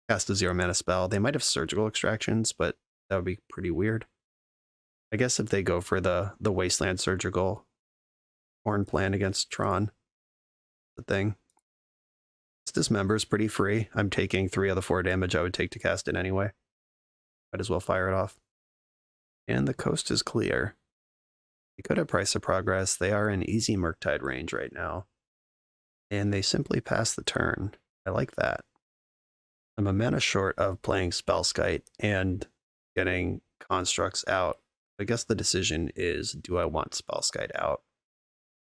cast a 0 mana spell. They might have Surgical Extractions, but that would be pretty weird. I guess if they go for the Wasteland Surgical Horn plan against Tron, the thing. This Dismember is pretty free. I'm taking 3 of the 4 damage I would take to cast it anyway. Might as well fire it off. And the coast is clear. They could have Price of Progress. They are in easy Murktide range right now. And they simply pass the turn. I like that. I'm a mana short of playing Spellskite and getting constructs out. I guess the decision is, do I want Spellskite out?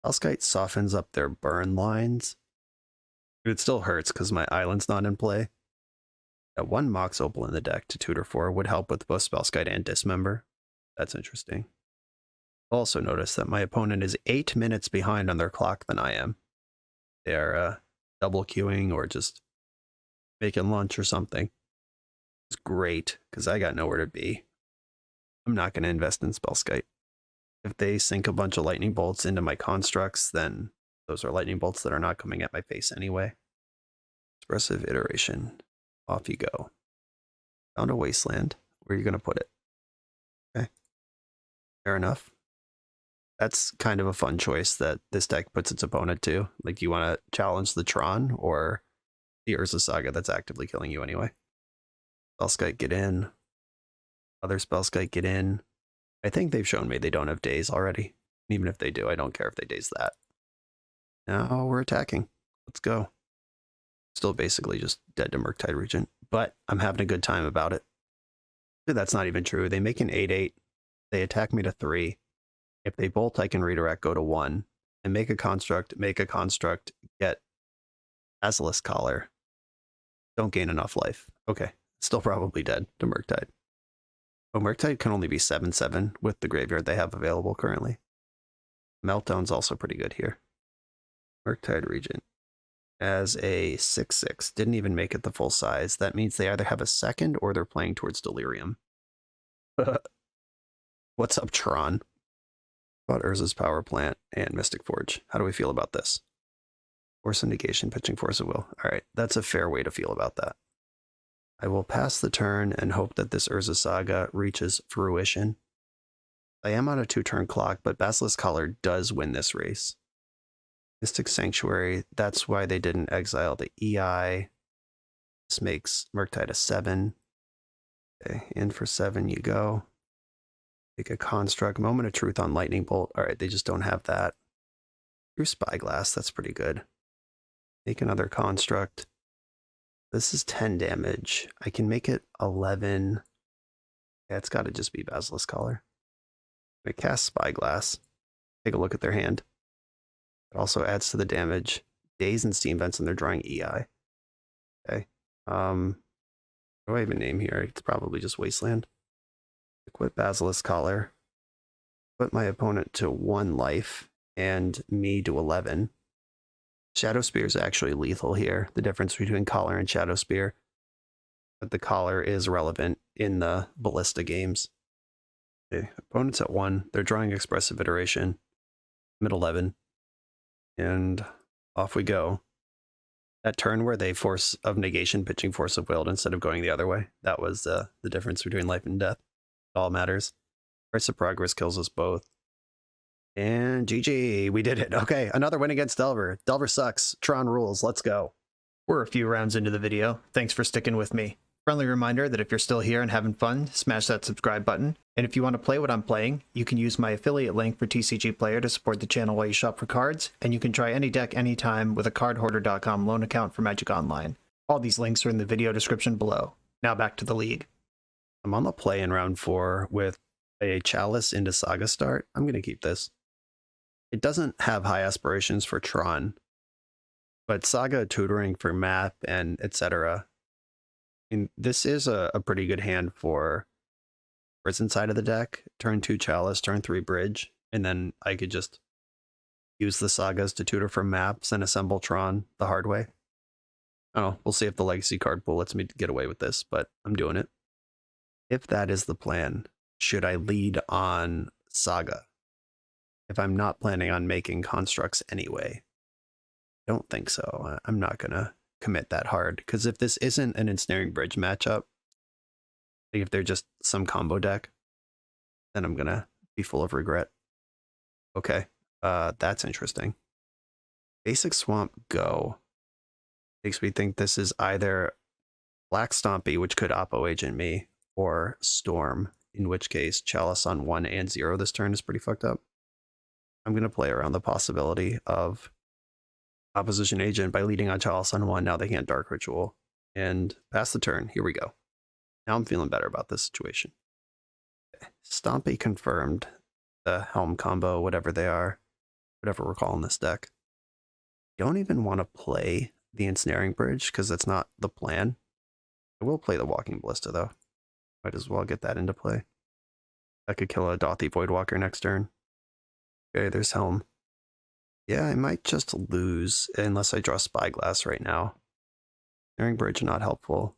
Spellskite softens up their burn lines. It still hurts because my island's not in play. That 1 Mox Opal in the deck to tutor for would help with both Spellskite and Dismember. That's interesting. Also notice that my opponent is 8 minutes behind on their clock than I am. They are double queuing or just making lunch or something. It's great because I got nowhere to be. I'm not going to invest in Spellskite. If they sink a bunch of lightning bolts into my constructs, then those are lightning bolts that are not coming at my face anyway. Expressive Iteration. Off you go. Found a Wasteland. Where are you going to put it? Okay. Fair enough. That's kind of a fun choice that this deck puts its opponent to. Like, do you want to challenge the Tron or the Urza Saga that's actively killing you anyway? Spellskite, get in. Other Spellskite, get in. I think they've shown me they don't have days already. Even if they do, I don't care if they daze that. Now we're attacking. Let's go. Still basically just dead to Murktide Regent, but I'm having a good time about it. That's not even true. They make an 8/8. They attack me to 3. If they bolt, I can redirect, go to 1, and make a construct, get Basilisk Collar. Don't gain enough life. Okay, still probably dead to Murktide. Oh, Murktide can only be 7/7 with the graveyard they have available currently. Meltdown's also pretty good here. Murktide Regent as a 6/6. Didn't even make it the full size. That means they either have a second or they're playing towards Delirium. What's up, Tron? About Urza's Power Plant and Mystic Forge. How do we feel about this? Force of Negation, Pitching Force of Will. All right, that's a fair way to feel about that. I will pass the turn and hope that this Urza Saga reaches fruition. I am on a 2-turn clock, but Basilisk Collar does win this race. Mystic Sanctuary, that's why they didn't exile the EI. This makes Murktide a 7. Okay, in for 7 you go. Take a Construct, Moment of Truth on Lightning Bolt. All right, they just don't have that. Through Spyglass, that's pretty good. Make another Construct. This is 10 damage. I can make it 11. Yeah, it's got to just be Basilisk Collar. I'm going to cast Spyglass. Take a look at their hand. It also adds to the damage. Daze and Steam Vents, and they're drawing EI. Okay. What do I even name here? It's probably just Wasteland. Equip Basilisk Collar. Put my opponent to 1 life and me to 11. Shadow Spear is actually lethal here. The difference between Collar and Shadow Spear. But the Collar is relevant in the Ballista games. Okay, opponent's at 1. They're drawing Expressive Iteration. I'm at 11. And off we go. That turn where they Force of Negation, Pitching Force of Will instead of going the other way. That was the difference between life and death. It all matters. Price of Progress kills us both. And GG, we did it. Okay, another win against Delver. Delver sucks. Tron rules. Let's go. We're a few rounds into the video. Thanks for sticking with me. Friendly reminder that if you're still here and having fun, smash that subscribe button. And if you want to play what I'm playing, you can use my affiliate link for TCG Player to support the channel while you shop for cards, and you can try any deck anytime with a cardhoarder.com loan account for Magic Online. All these links are in the video description below. Now back to the league. I'm on the play in round 4 with a Chalice into Saga start. I'm going to keep this. It doesn't have high aspirations for Tron, but Saga tutoring for map and etc. And this is a pretty good hand for Prison side of the deck. Turn 2 Chalice, turn 3 Bridge, and then I could just use the Sagas to tutor for maps and assemble Tron the hard way. I don't know. We'll see if the Legacy card pool lets me get away with this, but I'm doing it. If that is the plan, should I lead on Saga? If I'm not planning on making constructs anyway. I don't think so. I'm not going to commit that hard, because if this isn't an Ensnaring Bridge matchup, like if they're just some combo deck, then I'm going to be full of regret. Okay, that's interesting. Basic Swamp Go makes me think this is either Black Stompy, which could Oppo Agent me, or Storm, in which case Chalice on 1 and 0 this turn is pretty fucked up. I'm going to play around the possibility of Opposition Agent by leading on Chalice on 1. Now they can't Dark Ritual. And pass the turn. Here we go. Now I'm feeling better about this situation. Okay. Stompy confirmed. The Helm combo, whatever they are. Whatever we're calling this deck. Don't even want to play the Ensnaring Bridge, because that's not the plan. I will play the Walking Ballista, though. Might as well get that into play. I could kill a Dothy Voidwalker next turn. Okay, there's Helm. Yeah, I might just lose unless I draw Spyglass right now. Ensnaring Bridge not helpful.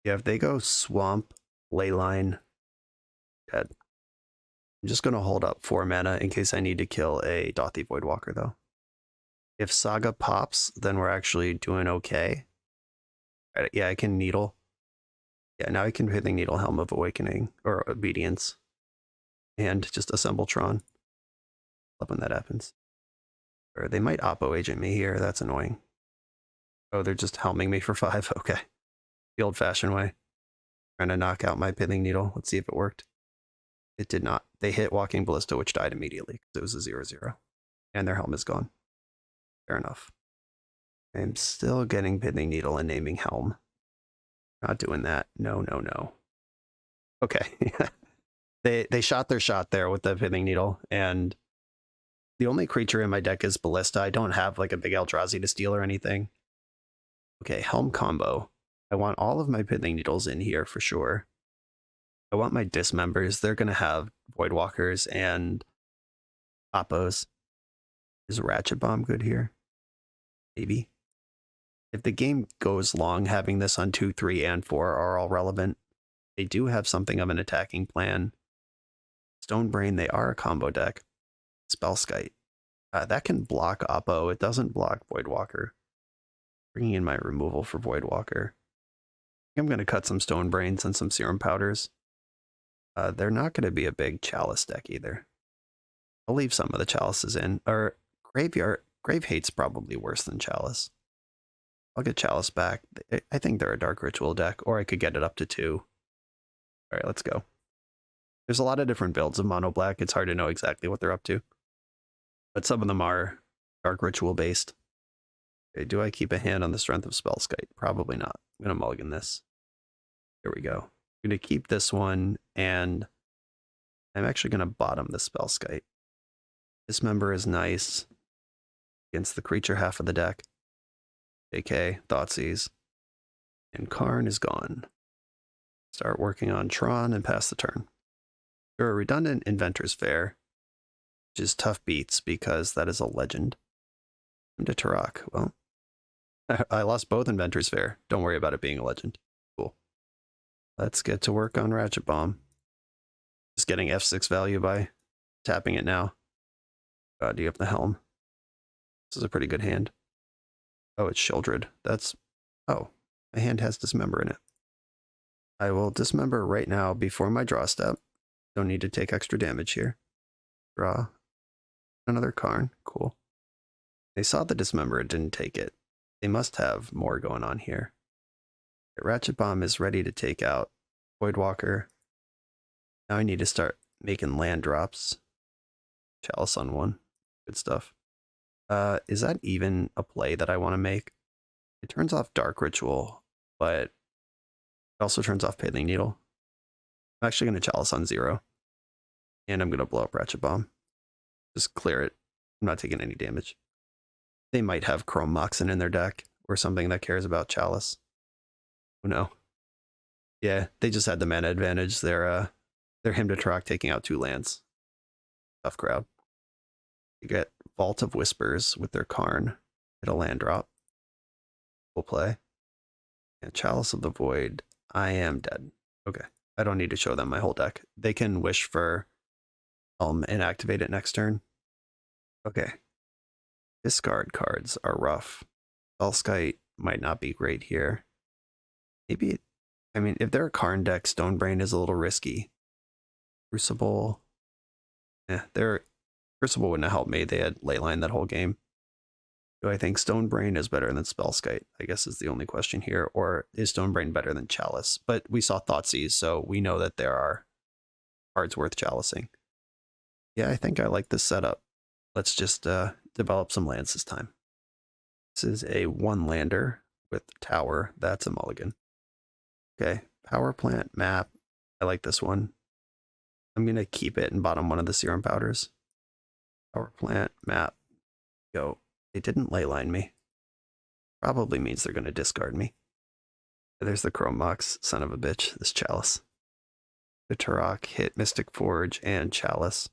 Yeah, if they go Swamp, Leyline, dead. I'm just going to hold up 4 mana in case I need to kill a Dothy Voidwalker, though. If Saga pops, then we're actually doing okay. Right, yeah, I can Needle. Yeah, now I can Pithing Needle, Helm of Awakening, or Obedience. And just assemble Tron. Love when that happens. Or they might Oppo Agent me here, that's annoying. Oh, they're just helming me for 5, okay. The old-fashioned way. Trying to knock out my Pithing Needle, let's see if it worked. It did not. They hit Walking Ballista, which died immediately because it was a 0/0. And their helm is gone. Fair enough. I'm still getting Pithing Needle and naming helm. Not doing that. No, no, no. Okay. They shot their shot there with the Pithing Needle, and the only creature in my deck is Ballista. I don't have like a big Eldrazi to steal or anything. Okay, helm combo. I want all of my Pithing Needles in here for sure. I want my Dismembers. They're going to have Voidwalkers and Oppos. Is Ratchet Bomb good here? Maybe. If the game goes long, having this on 2, 3, and 4 are all relevant. They do have something of an attacking plan. Stonebrain, they are a combo deck. Spellskite. That can block Oppo. It doesn't block Voidwalker. Bringing in my removal for Voidwalker. I'm going to cut some Stonebrains and some Serum Powders. They're not going to be a big Chalice deck either. I'll leave some of the Chalices in. Or Grave Hate's probably worse than Chalice. I'll get Chalice back. I think they're a Dark Ritual deck, or I could get it up to 2. All right, let's go. There's a lot of different builds of Mono Black. It's hard to know exactly what they're up to. But some of them are Dark Ritual based. Okay, do I keep a hand on the strength of Spellskite? Probably not. I'm going to mulligan this. Here we go. I'm going to keep this one, and I'm actually going to bottom the Spellskite. Dismember is nice against the creature half of the deck. JK, Thoughtseize. And Karn is gone. Start working on Tron and pass the turn. There are redundant Inventor's Fair, which is tough beats because that is a legend. To Turok. Well, I lost both Inventor's Fair. Don't worry about it being a legend. Cool. Let's get to work on Ratchet Bomb. Just getting F6 value by tapping it now. God, do you have the helm? This is a pretty good hand. Oh, it's Shieldred. That's... Oh, my hand has Dismember in it. I will Dismember right now before my draw step. Don't need to take extra damage here. Draw. Another Karn. Cool. They saw the Dismember, it didn't take it. They must have more going on here. Ratchet Bomb is ready to take out Voidwalker. Now I need to start making land drops. Chalice on 1. Good stuff. Is that even a play that I want to make? It turns off Dark Ritual, but it also turns off Pithing Needle. I'm actually going to Chalice on 0. And I'm going to blow up Ratchet Bomb. Just clear it. I'm not taking any damage. They might have Chrome Moxen in their deck, or something that cares about Chalice. Who knows? Yeah, they just had the mana advantage. They're Hymn to Turok taking out 2 lands. Tough crowd. You get Vault of Whispers with their Karn. Hit a land drop. We'll play. And Chalice of the Void. I am dead. Okay. I don't need to show them my whole deck. They can wish for and activate it next turn. Okay. Discard cards are rough. Spellskite might not be great here. Maybe, I mean, if they're a Karn deck, Stonebrain is a little risky. Crucible. Crucible wouldn't have helped me. They had Leyline that whole game. Do I think Stonebrain is better than Spellskite? I guess is the only question here. Or is Stonebrain better than Chalice? But we saw Thoughtseize, so we know that there are cards worth chalicing. Yeah, I think I like this setup. Let's just develop some lands this time. This is a 1-lander with Tower. That's a mulligan. Okay, Power Plant map. I like this one. I'm going to keep it and bottom one of the Serum Powders. Power Plant map. Go. They didn't Leyline me. Probably means they're going to discard me. There's the Chrome Mox, son of a bitch, this Chalice. The Turok hit Mystic Forge and Chalice.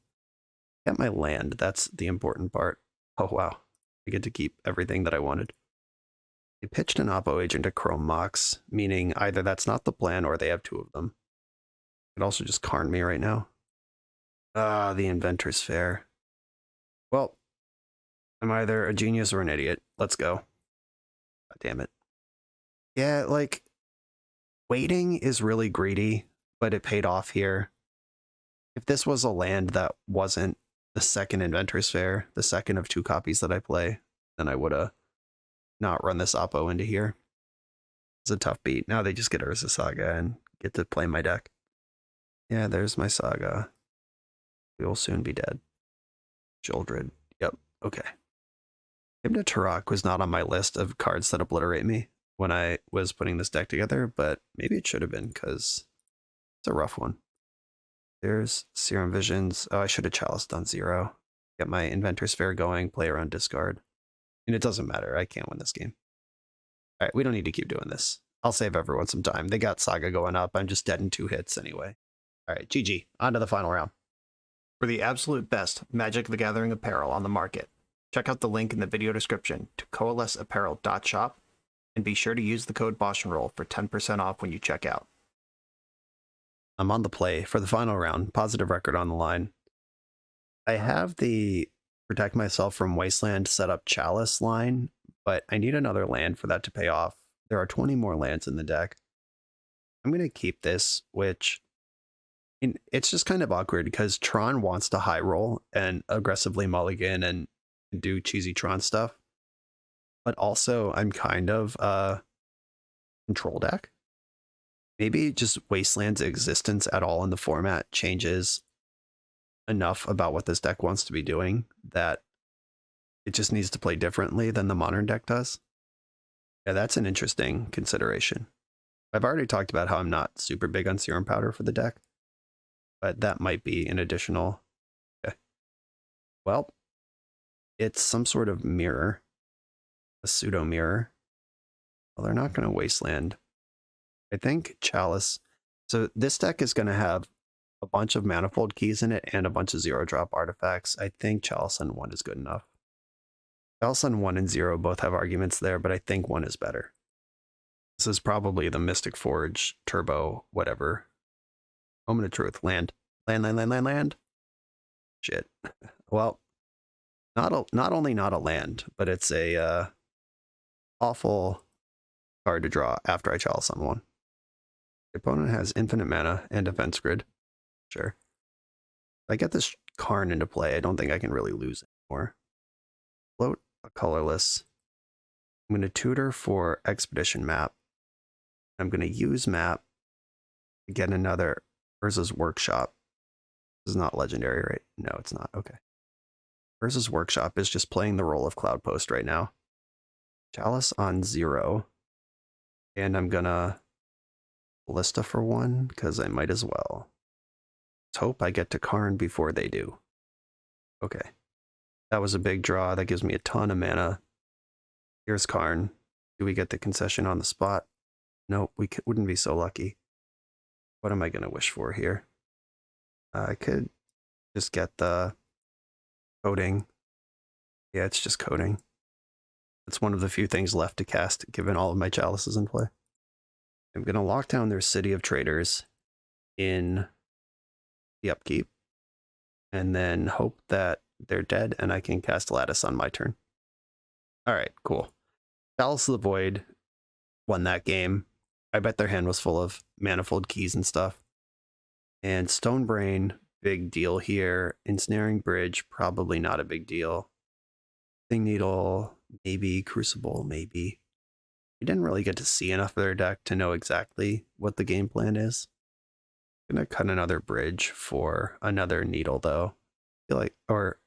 Get my land, that's the important part. Oh wow, I get to keep everything that I wanted. They pitched an Oppo agent to Chrome Mox, meaning either that's not the plan or they have 2 of them. It also just Karn me right now. Ah, the Inventor's Fair. Well, I'm either a genius or an idiot. Let's go. God damn it. Yeah, like, waiting is really greedy, but it paid off here. If this was a land that wasn't the second Inventor's Fair, the second of 2 copies that I play, then I would have not run this Oppo into here. It's a tough beat. Now they just get Urza Saga and get to play my deck. Yeah, there's my Saga. We will soon be dead. Children. Yep. Okay. Hymn to Turok was not on my list of cards that obliterate me when I was putting this deck together, but maybe it should have been because it's a rough one. There's Serum Visions. Oh, I should have chaliced on 0. Get my Inventor's Fair going, play around discard. And it doesn't matter. I can't win this game. All right, we don't need to keep doing this. I'll save everyone some time. They got Saga going up. I'm just dead in 2 hits anyway. All right, GG. On to the final round. For the absolute best Magic the Gathering apparel on the market, check out the link in the video description to coalesceapparel.shop and be sure to use the code BoshNRoll for 10% off when you check out. I'm on the play for the final round. Positive record on the line. I have the Protect Myself from Wasteland set up Chalice line, but I need another land for that to pay off. There are 20 more lands in the deck. I'm going to keep this, which it's just kind of awkward because Tron wants to high roll and aggressively mulligan and do cheesy Tron stuff. But also, I'm kind of a control deck. Maybe just Wasteland's existence at all in the format changes enough about what this deck wants to be doing that it just needs to play differently than the modern deck does. Yeah, that's an interesting consideration. I've already talked about how I'm not super big on Serum Powder for the deck, but that might be an additional. Okay. Well, it's some sort of mirror, a pseudo mirror. Well, they're not going to Wasteland. I think Chalice. So this deck is going to have a bunch of Manifold keys in it and a bunch of 0-drop artifacts. I think Chalice on 1 is good enough. Chalice on 1 and 0 both have arguments there, but I think 1 is better. This is probably the Mystic Forge, Turbo, whatever. Moment of Truth, land. Land. Shit. Well, not only not a land, but it's a awful card to draw after I Chalice on 1. The opponent has infinite mana and defense grid. Sure. If I get this Karn into play, I don't think I can really lose anymore. Float a Colorless. I'm going to tutor for Expedition Map. I'm going to use Map to get another Urza's Workshop. This is not legendary, right? No, it's not. Okay. Urza's Workshop is just playing the role of Cloud Post right now. Chalice on 0. And I'm going to Ballista for 1 because I might as well. Let's hope I get to Karn before they do. Okay. That was a big draw. That gives me a ton of mana. Here's Karn. Do we get the concession on the spot? Nope, we wouldn't be so lucky. What am I going to wish for here? I could just get the coding. Yeah, it's just coding. It's one of the few things left to cast, given all of my chalices in play. I'm going to lock down their City of Traders in the upkeep, and then hope that they're dead and I can cast Lattice on my turn. All right, cool. Chalice of the Void won that game. I bet their hand was full of Manifold keys and stuff. And Stonebrain, big deal here. Ensnaring Bridge, probably not a big deal. Thing Needle, maybe. Crucible, maybe. We didn't really get to see enough of their deck to know exactly what the game plan is. I'm gonna cut another bridge for another Needle, though. I feel like, or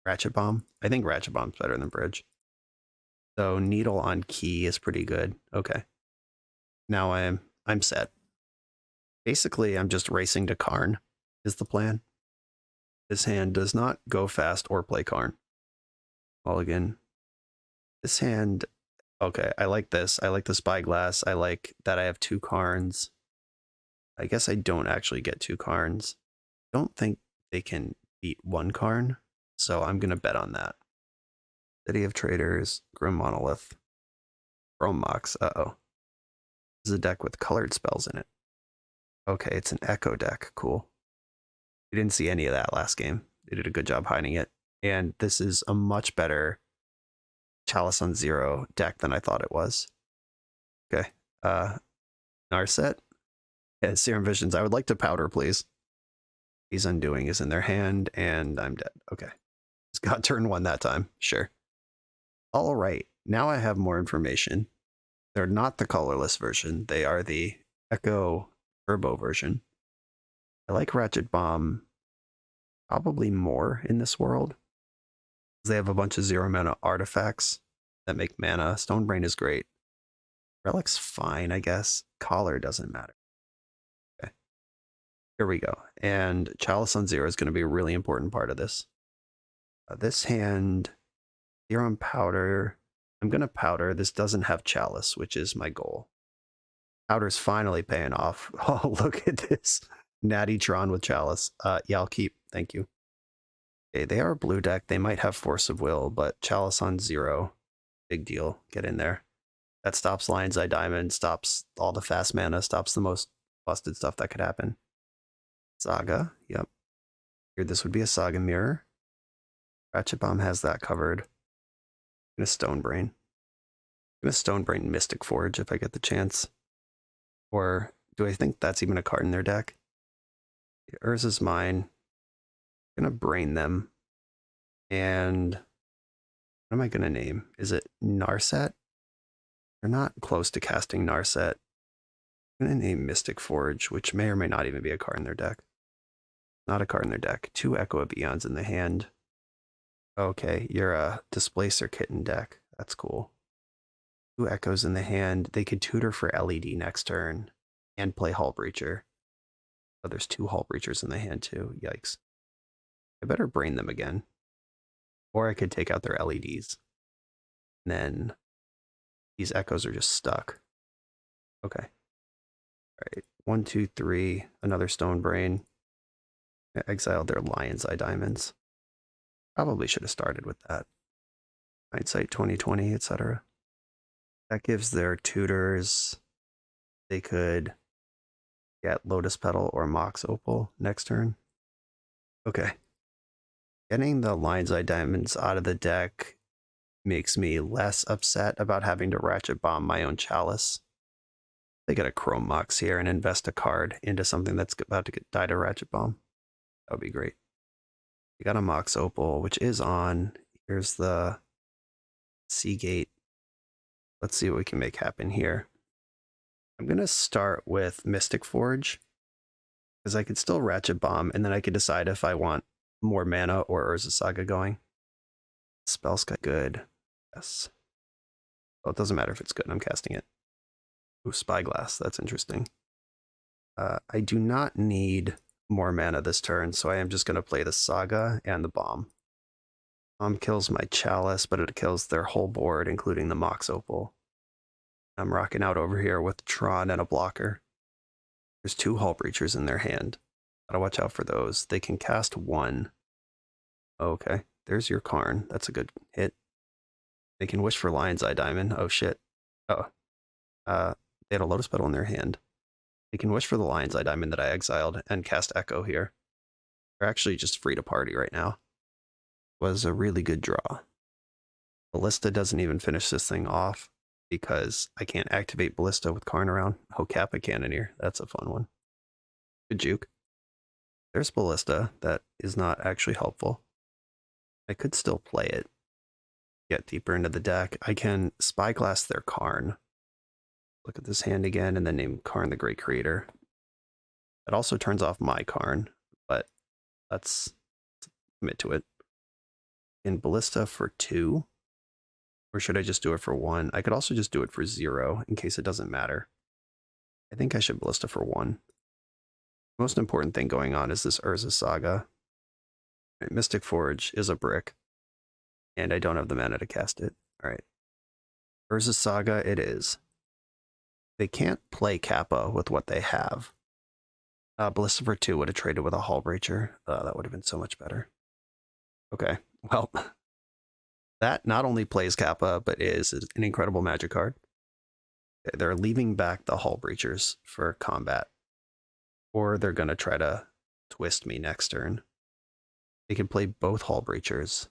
Ratchet Bomb. I think Ratchet Bomb's better than Bridge. So Needle on key is pretty good. Okay. Now I'm set. Basically, I'm just racing to Karn is the plan. This hand does not go fast or play Karn. Mulligan. This hand, okay, I like this. I like the Spyglass. I like that I have 2 Karns. I guess I don't actually get 2 Karns. Don't think they can beat 1 Karn, so I'm going to bet on that. City of Traders, Grim Monolith, Chrome Mox, uh-oh. This is a deck with colored spells in it. Okay, it's an Echo deck, cool. We didn't see any of that last game. They did a good job hiding it. And this is a much better Chalice on 0 deck than I thought it was. Okay, Narset. Yeah, Serum Visions. I would like to powder, please. He's Undoing is in their hand, and I'm dead. Okay. It's got turn 1 that time. Sure. All right. Now I have more information. They're not the colorless version. They are the Echo Turbo version. I like Ratchet Bomb probably more in this world. They have a bunch of 0 mana artifacts that make mana. Stonebrain is great. Relic's fine, I guess. Collar doesn't matter. Okay. Here we go. And Chalice on 0 is going to be a really important part of this. This hand, 0 powder. I'm going to powder. This doesn't have Chalice, which is my goal. Powder's finally paying off. Oh, look at this. Natty Tron with Chalice. Yeah, I'll keep. Thank you. Okay, they are a blue deck. They might have Force of Will, but Chalice on 0. Big deal. Get in there. That stops Lion's Eye Diamond, stops all the fast mana, stops the most busted stuff that could happen. Saga. Yep. Here, this would be a Saga Mirror. Ratchet Bomb has that covered. I'm going to Stonebrain. I'm going to Stonebrain Mystic Forge if I get the chance. Or do I think that's even a card in their deck? Urza's mine. I'm going to brain them. And what am I going to name? Is it Narset? They're not close to casting Narset. I'm going to name Mystic Forge, which may or may not even be a card in their deck. Not a card in their deck. 2 Echo of Eons in the hand. Okay, you're a Displacer Kitten deck. That's cool. 2 Echoes in the hand. They could tutor for LED next turn and play Hull Breacher. Oh, there's 2 Hull Breachers in the hand too. Yikes. I better brain them again. Or I could take out their LEDs. And then these Echoes are just stuck. Okay. All right. 1, 2, 3. Another Stonebrain. I exiled their Lion's Eye Diamonds. Probably should have started with that. Hindsight 2020, etc. That gives their tutors. They could get Lotus Petal or Mox Opal next turn. Okay. Getting the Lion's Eye Diamonds out of the deck makes me less upset about having to Ratchet Bomb my own Chalice. They get a Chrome Mox here and invest a card into something that's about to die to Ratchet Bomb. That would be great. You got a Mox Opal, which is on. Here's the Seagate. Let's see what we can make happen here. I'm going to start with Mystic Forge, because I could still Ratchet Bomb, and then I could decide if I want more mana or Urza Saga going. Spell's got good. Yes. Well, it doesn't matter if it's good. I'm casting it. Ooh, Spyglass. That's interesting. I do not need more mana this turn, so I am just going to play the Saga and the Bomb. Bomb kills my Chalice, but it kills their whole board, including the Mox Opal. I'm rocking out over here with Tron and a blocker. There's 2 Hull Breachers in their hand. Gotta watch out for those. They can cast 1. Okay, there's your Karn. That's a good hit. They can wish for Lion's Eye Diamond. Oh shit. Oh. They had a Lotus Petal in their hand. They can wish for the Lion's Eye Diamond that I exiled and cast Echo here. They're actually just free to party right now. Was a really good draw. Ballista doesn't even finish this thing off because I can't activate Ballista with Karn around. Oh, Kappa Cannoneer. That's a fun one. Good juke. There's Ballista. That is not actually helpful. I could still play it. Get deeper into the deck. I can Spyglass their Karn. Look at this hand again and then name Karn the Great Creator. That also turns off my Karn, but let's commit to it. In Ballista for 2. Or should I just do it for 1? I could also just do it for 0 in case it doesn't matter. I think I should Ballista for 1. Most important thing going on is this Urza Saga. Right, Mystic Forge is a brick. And I don't have the mana to cast it. Alright. Urza Saga it is. They can't play Kappa with what they have. Ballista for 2 would have traded with a Hull Breacher. That would have been so much better. Okay, well, that not only plays Kappa, but is an incredible magic card. They're leaving back the Hull Breachers for combat. Or they're going to try to twist me next turn. They can play both Hull Breachers.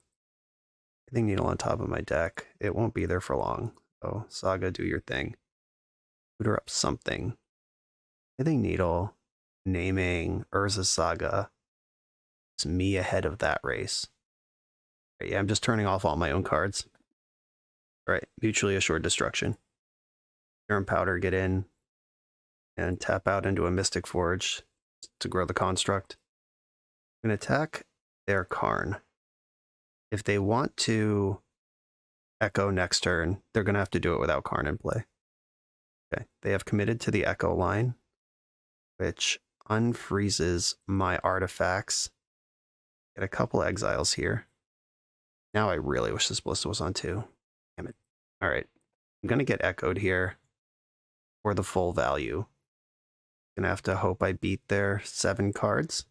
I think Needle on top of my deck. It won't be there for long. So, Saga, do your thing. Tutor up something. I think Needle, naming Urza Saga, is me ahead of that race. Right, yeah, I'm just turning off all my own cards. All right, mutually assured destruction. Serum Powder, get in, and tap out into a Mystic Forge to grow the construct. I'm going to attack their Karn. If they want to Echo next turn, they're going to have to do it without Karn in play. Okay, they have committed to the Echo line, which unfreezes my artifacts. Get a couple exiles here. Now I really wish this Ballista was on 2. Damn it. All right, I'm going to get echoed here for the full value. Gonna have to hope I beat their 7 cards,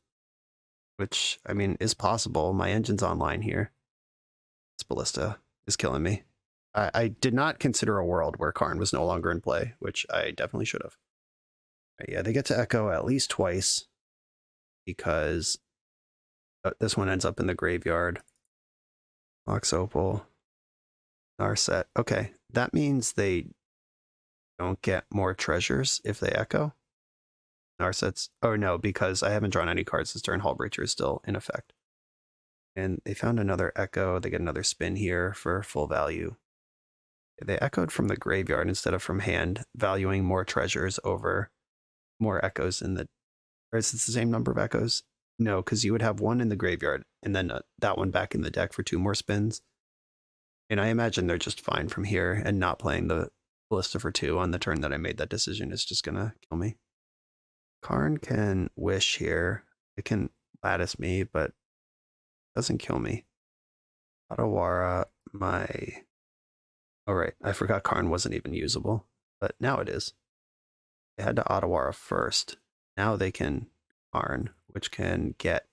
which, I mean, is possible. My engine's online here. This Ballista is killing me. I did not consider a world where Karn was no longer in play, which I definitely should have. Yeah, they get to echo at least twice because this one ends up in the graveyard. Mox Opal, Narset. Okay, that means they don't get more treasures if they echo. Narset's, oh no, because I haven't drawn any cards this turn. Hullbreacher is still in effect. And they found another echo. They get another spin here for full value. They echoed from the graveyard instead of from hand, valuing more treasures over more echoes in the... Or is it the same number of echoes? No, because you would have one in the graveyard and then that one back in the deck for 2 more spins. And I imagine they're just fine from here, and not playing the Ballista for 2 on the turn that I made that decision is just going to kill me. Karn can Wish here. It can Lattice me, but doesn't kill me. Otawara, my... Oh, right. I forgot Karn wasn't even usable, but now it is. They had to Otawara first. Now they can Karn, which can get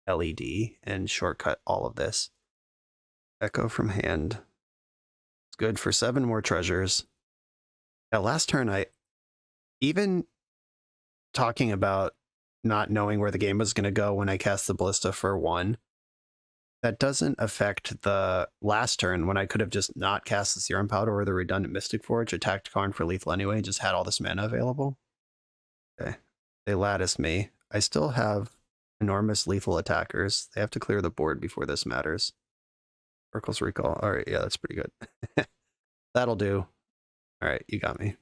LED and shortcut all of this. Echo from hand. It's good for 7 more treasures. Yeah, last turn, even talking about not knowing where the game was going to go when I cast the Ballista for 1, that doesn't affect the last turn when I could have just not cast the Serum Powder or the redundant Mystic Forge, attacked Karn for lethal anyway, and just had all this mana available. Okay, they latticed me. I still have enormous lethal attackers. They have to clear the board before this matters. Oracle's Recall. All right, yeah, that's pretty good. That'll do. All right, you got me.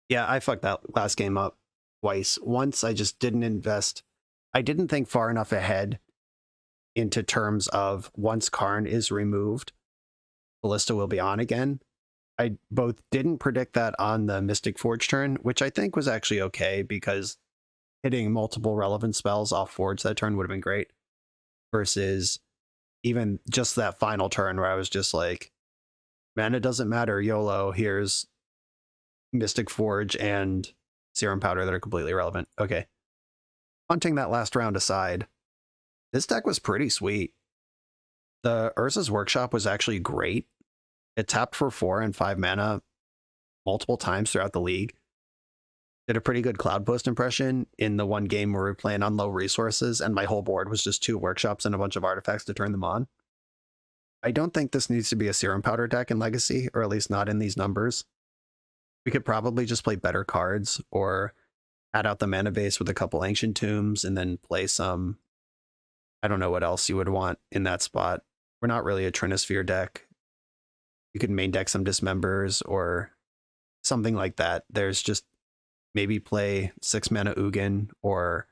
Yeah, I fucked that last game up twice. Once I just didn't invest. I didn't think far enough ahead into terms of once Karn is removed, Ballista will be on again. I both didn't predict that on the Mystic Forge turn, which I think was actually okay because hitting multiple relevant spells off Forge that turn would have been great, versus even just that final turn where I was just like, man, it doesn't matter, YOLO, here's Mystic Forge and Serum Powder that are completely irrelevant. Okay. Punting that last round aside, this deck was pretty sweet. The Urza's Workshop was actually great. It tapped for 4 and 5 mana multiple times throughout the league. Did a pretty good Cloud Post impression in the one game where we were playing on low resources and my whole board was just 2 Workshops and a bunch of artifacts to turn them on. I don't think this needs to be a Serum Powder deck in Legacy, or at least not in these numbers. We could probably just play better cards or add out the mana base with a couple Ancient Tombs and then play some... I don't know what else you would want in that spot. We're not really a Trinisphere deck. You could main deck some Dismembers or something like that. There's just maybe play 6 mana Ugin, or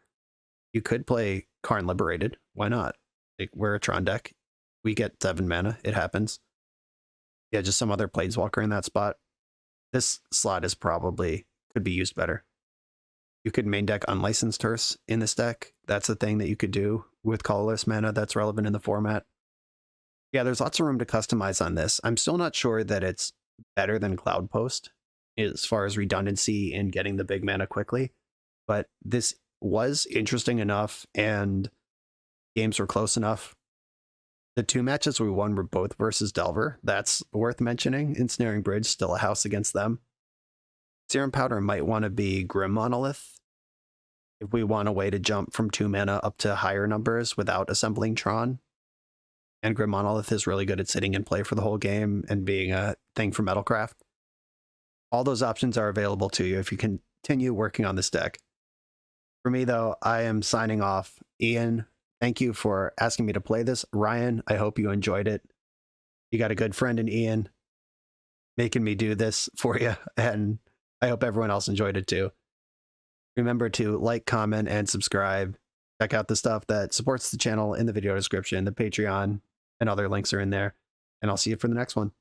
you could play Karn Liberated. Why not? Like, we're a Tron deck. We get 7 mana. It happens. Yeah, just some other Planeswalker in that spot. This slot is probably could be used better. You could main deck Unlicensed Hearse in this deck. That's a thing that you could do with colorless mana that's relevant in the format. Yeah, there's lots of room to customize on this. I'm still not sure that it's better than Cloud Post as far as redundancy and getting the big mana quickly, but this was interesting enough and games were close enough. The 2 matches we won were both versus Delver. That's worth mentioning. Ensnaring Bridge, still a house against them. Serum Powder might want to be Grim Monolith if we want a way to jump from 2 mana up to higher numbers without assembling Tron. And Grim Monolith is really good at sitting in play for the whole game and being a thing for Metalcraft. All those options are available to you if you continue working on this deck. For me, though, I am signing off. Ian, thank you for asking me to play this. Ryan, I hope you enjoyed it. You got a good friend in Ian making me do this for you, and I hope everyone else enjoyed it too. Remember to like, comment, and subscribe. check out the stuff that supports the channel in the video description. The Patreon and other links are in there. And I'll see you for the next one.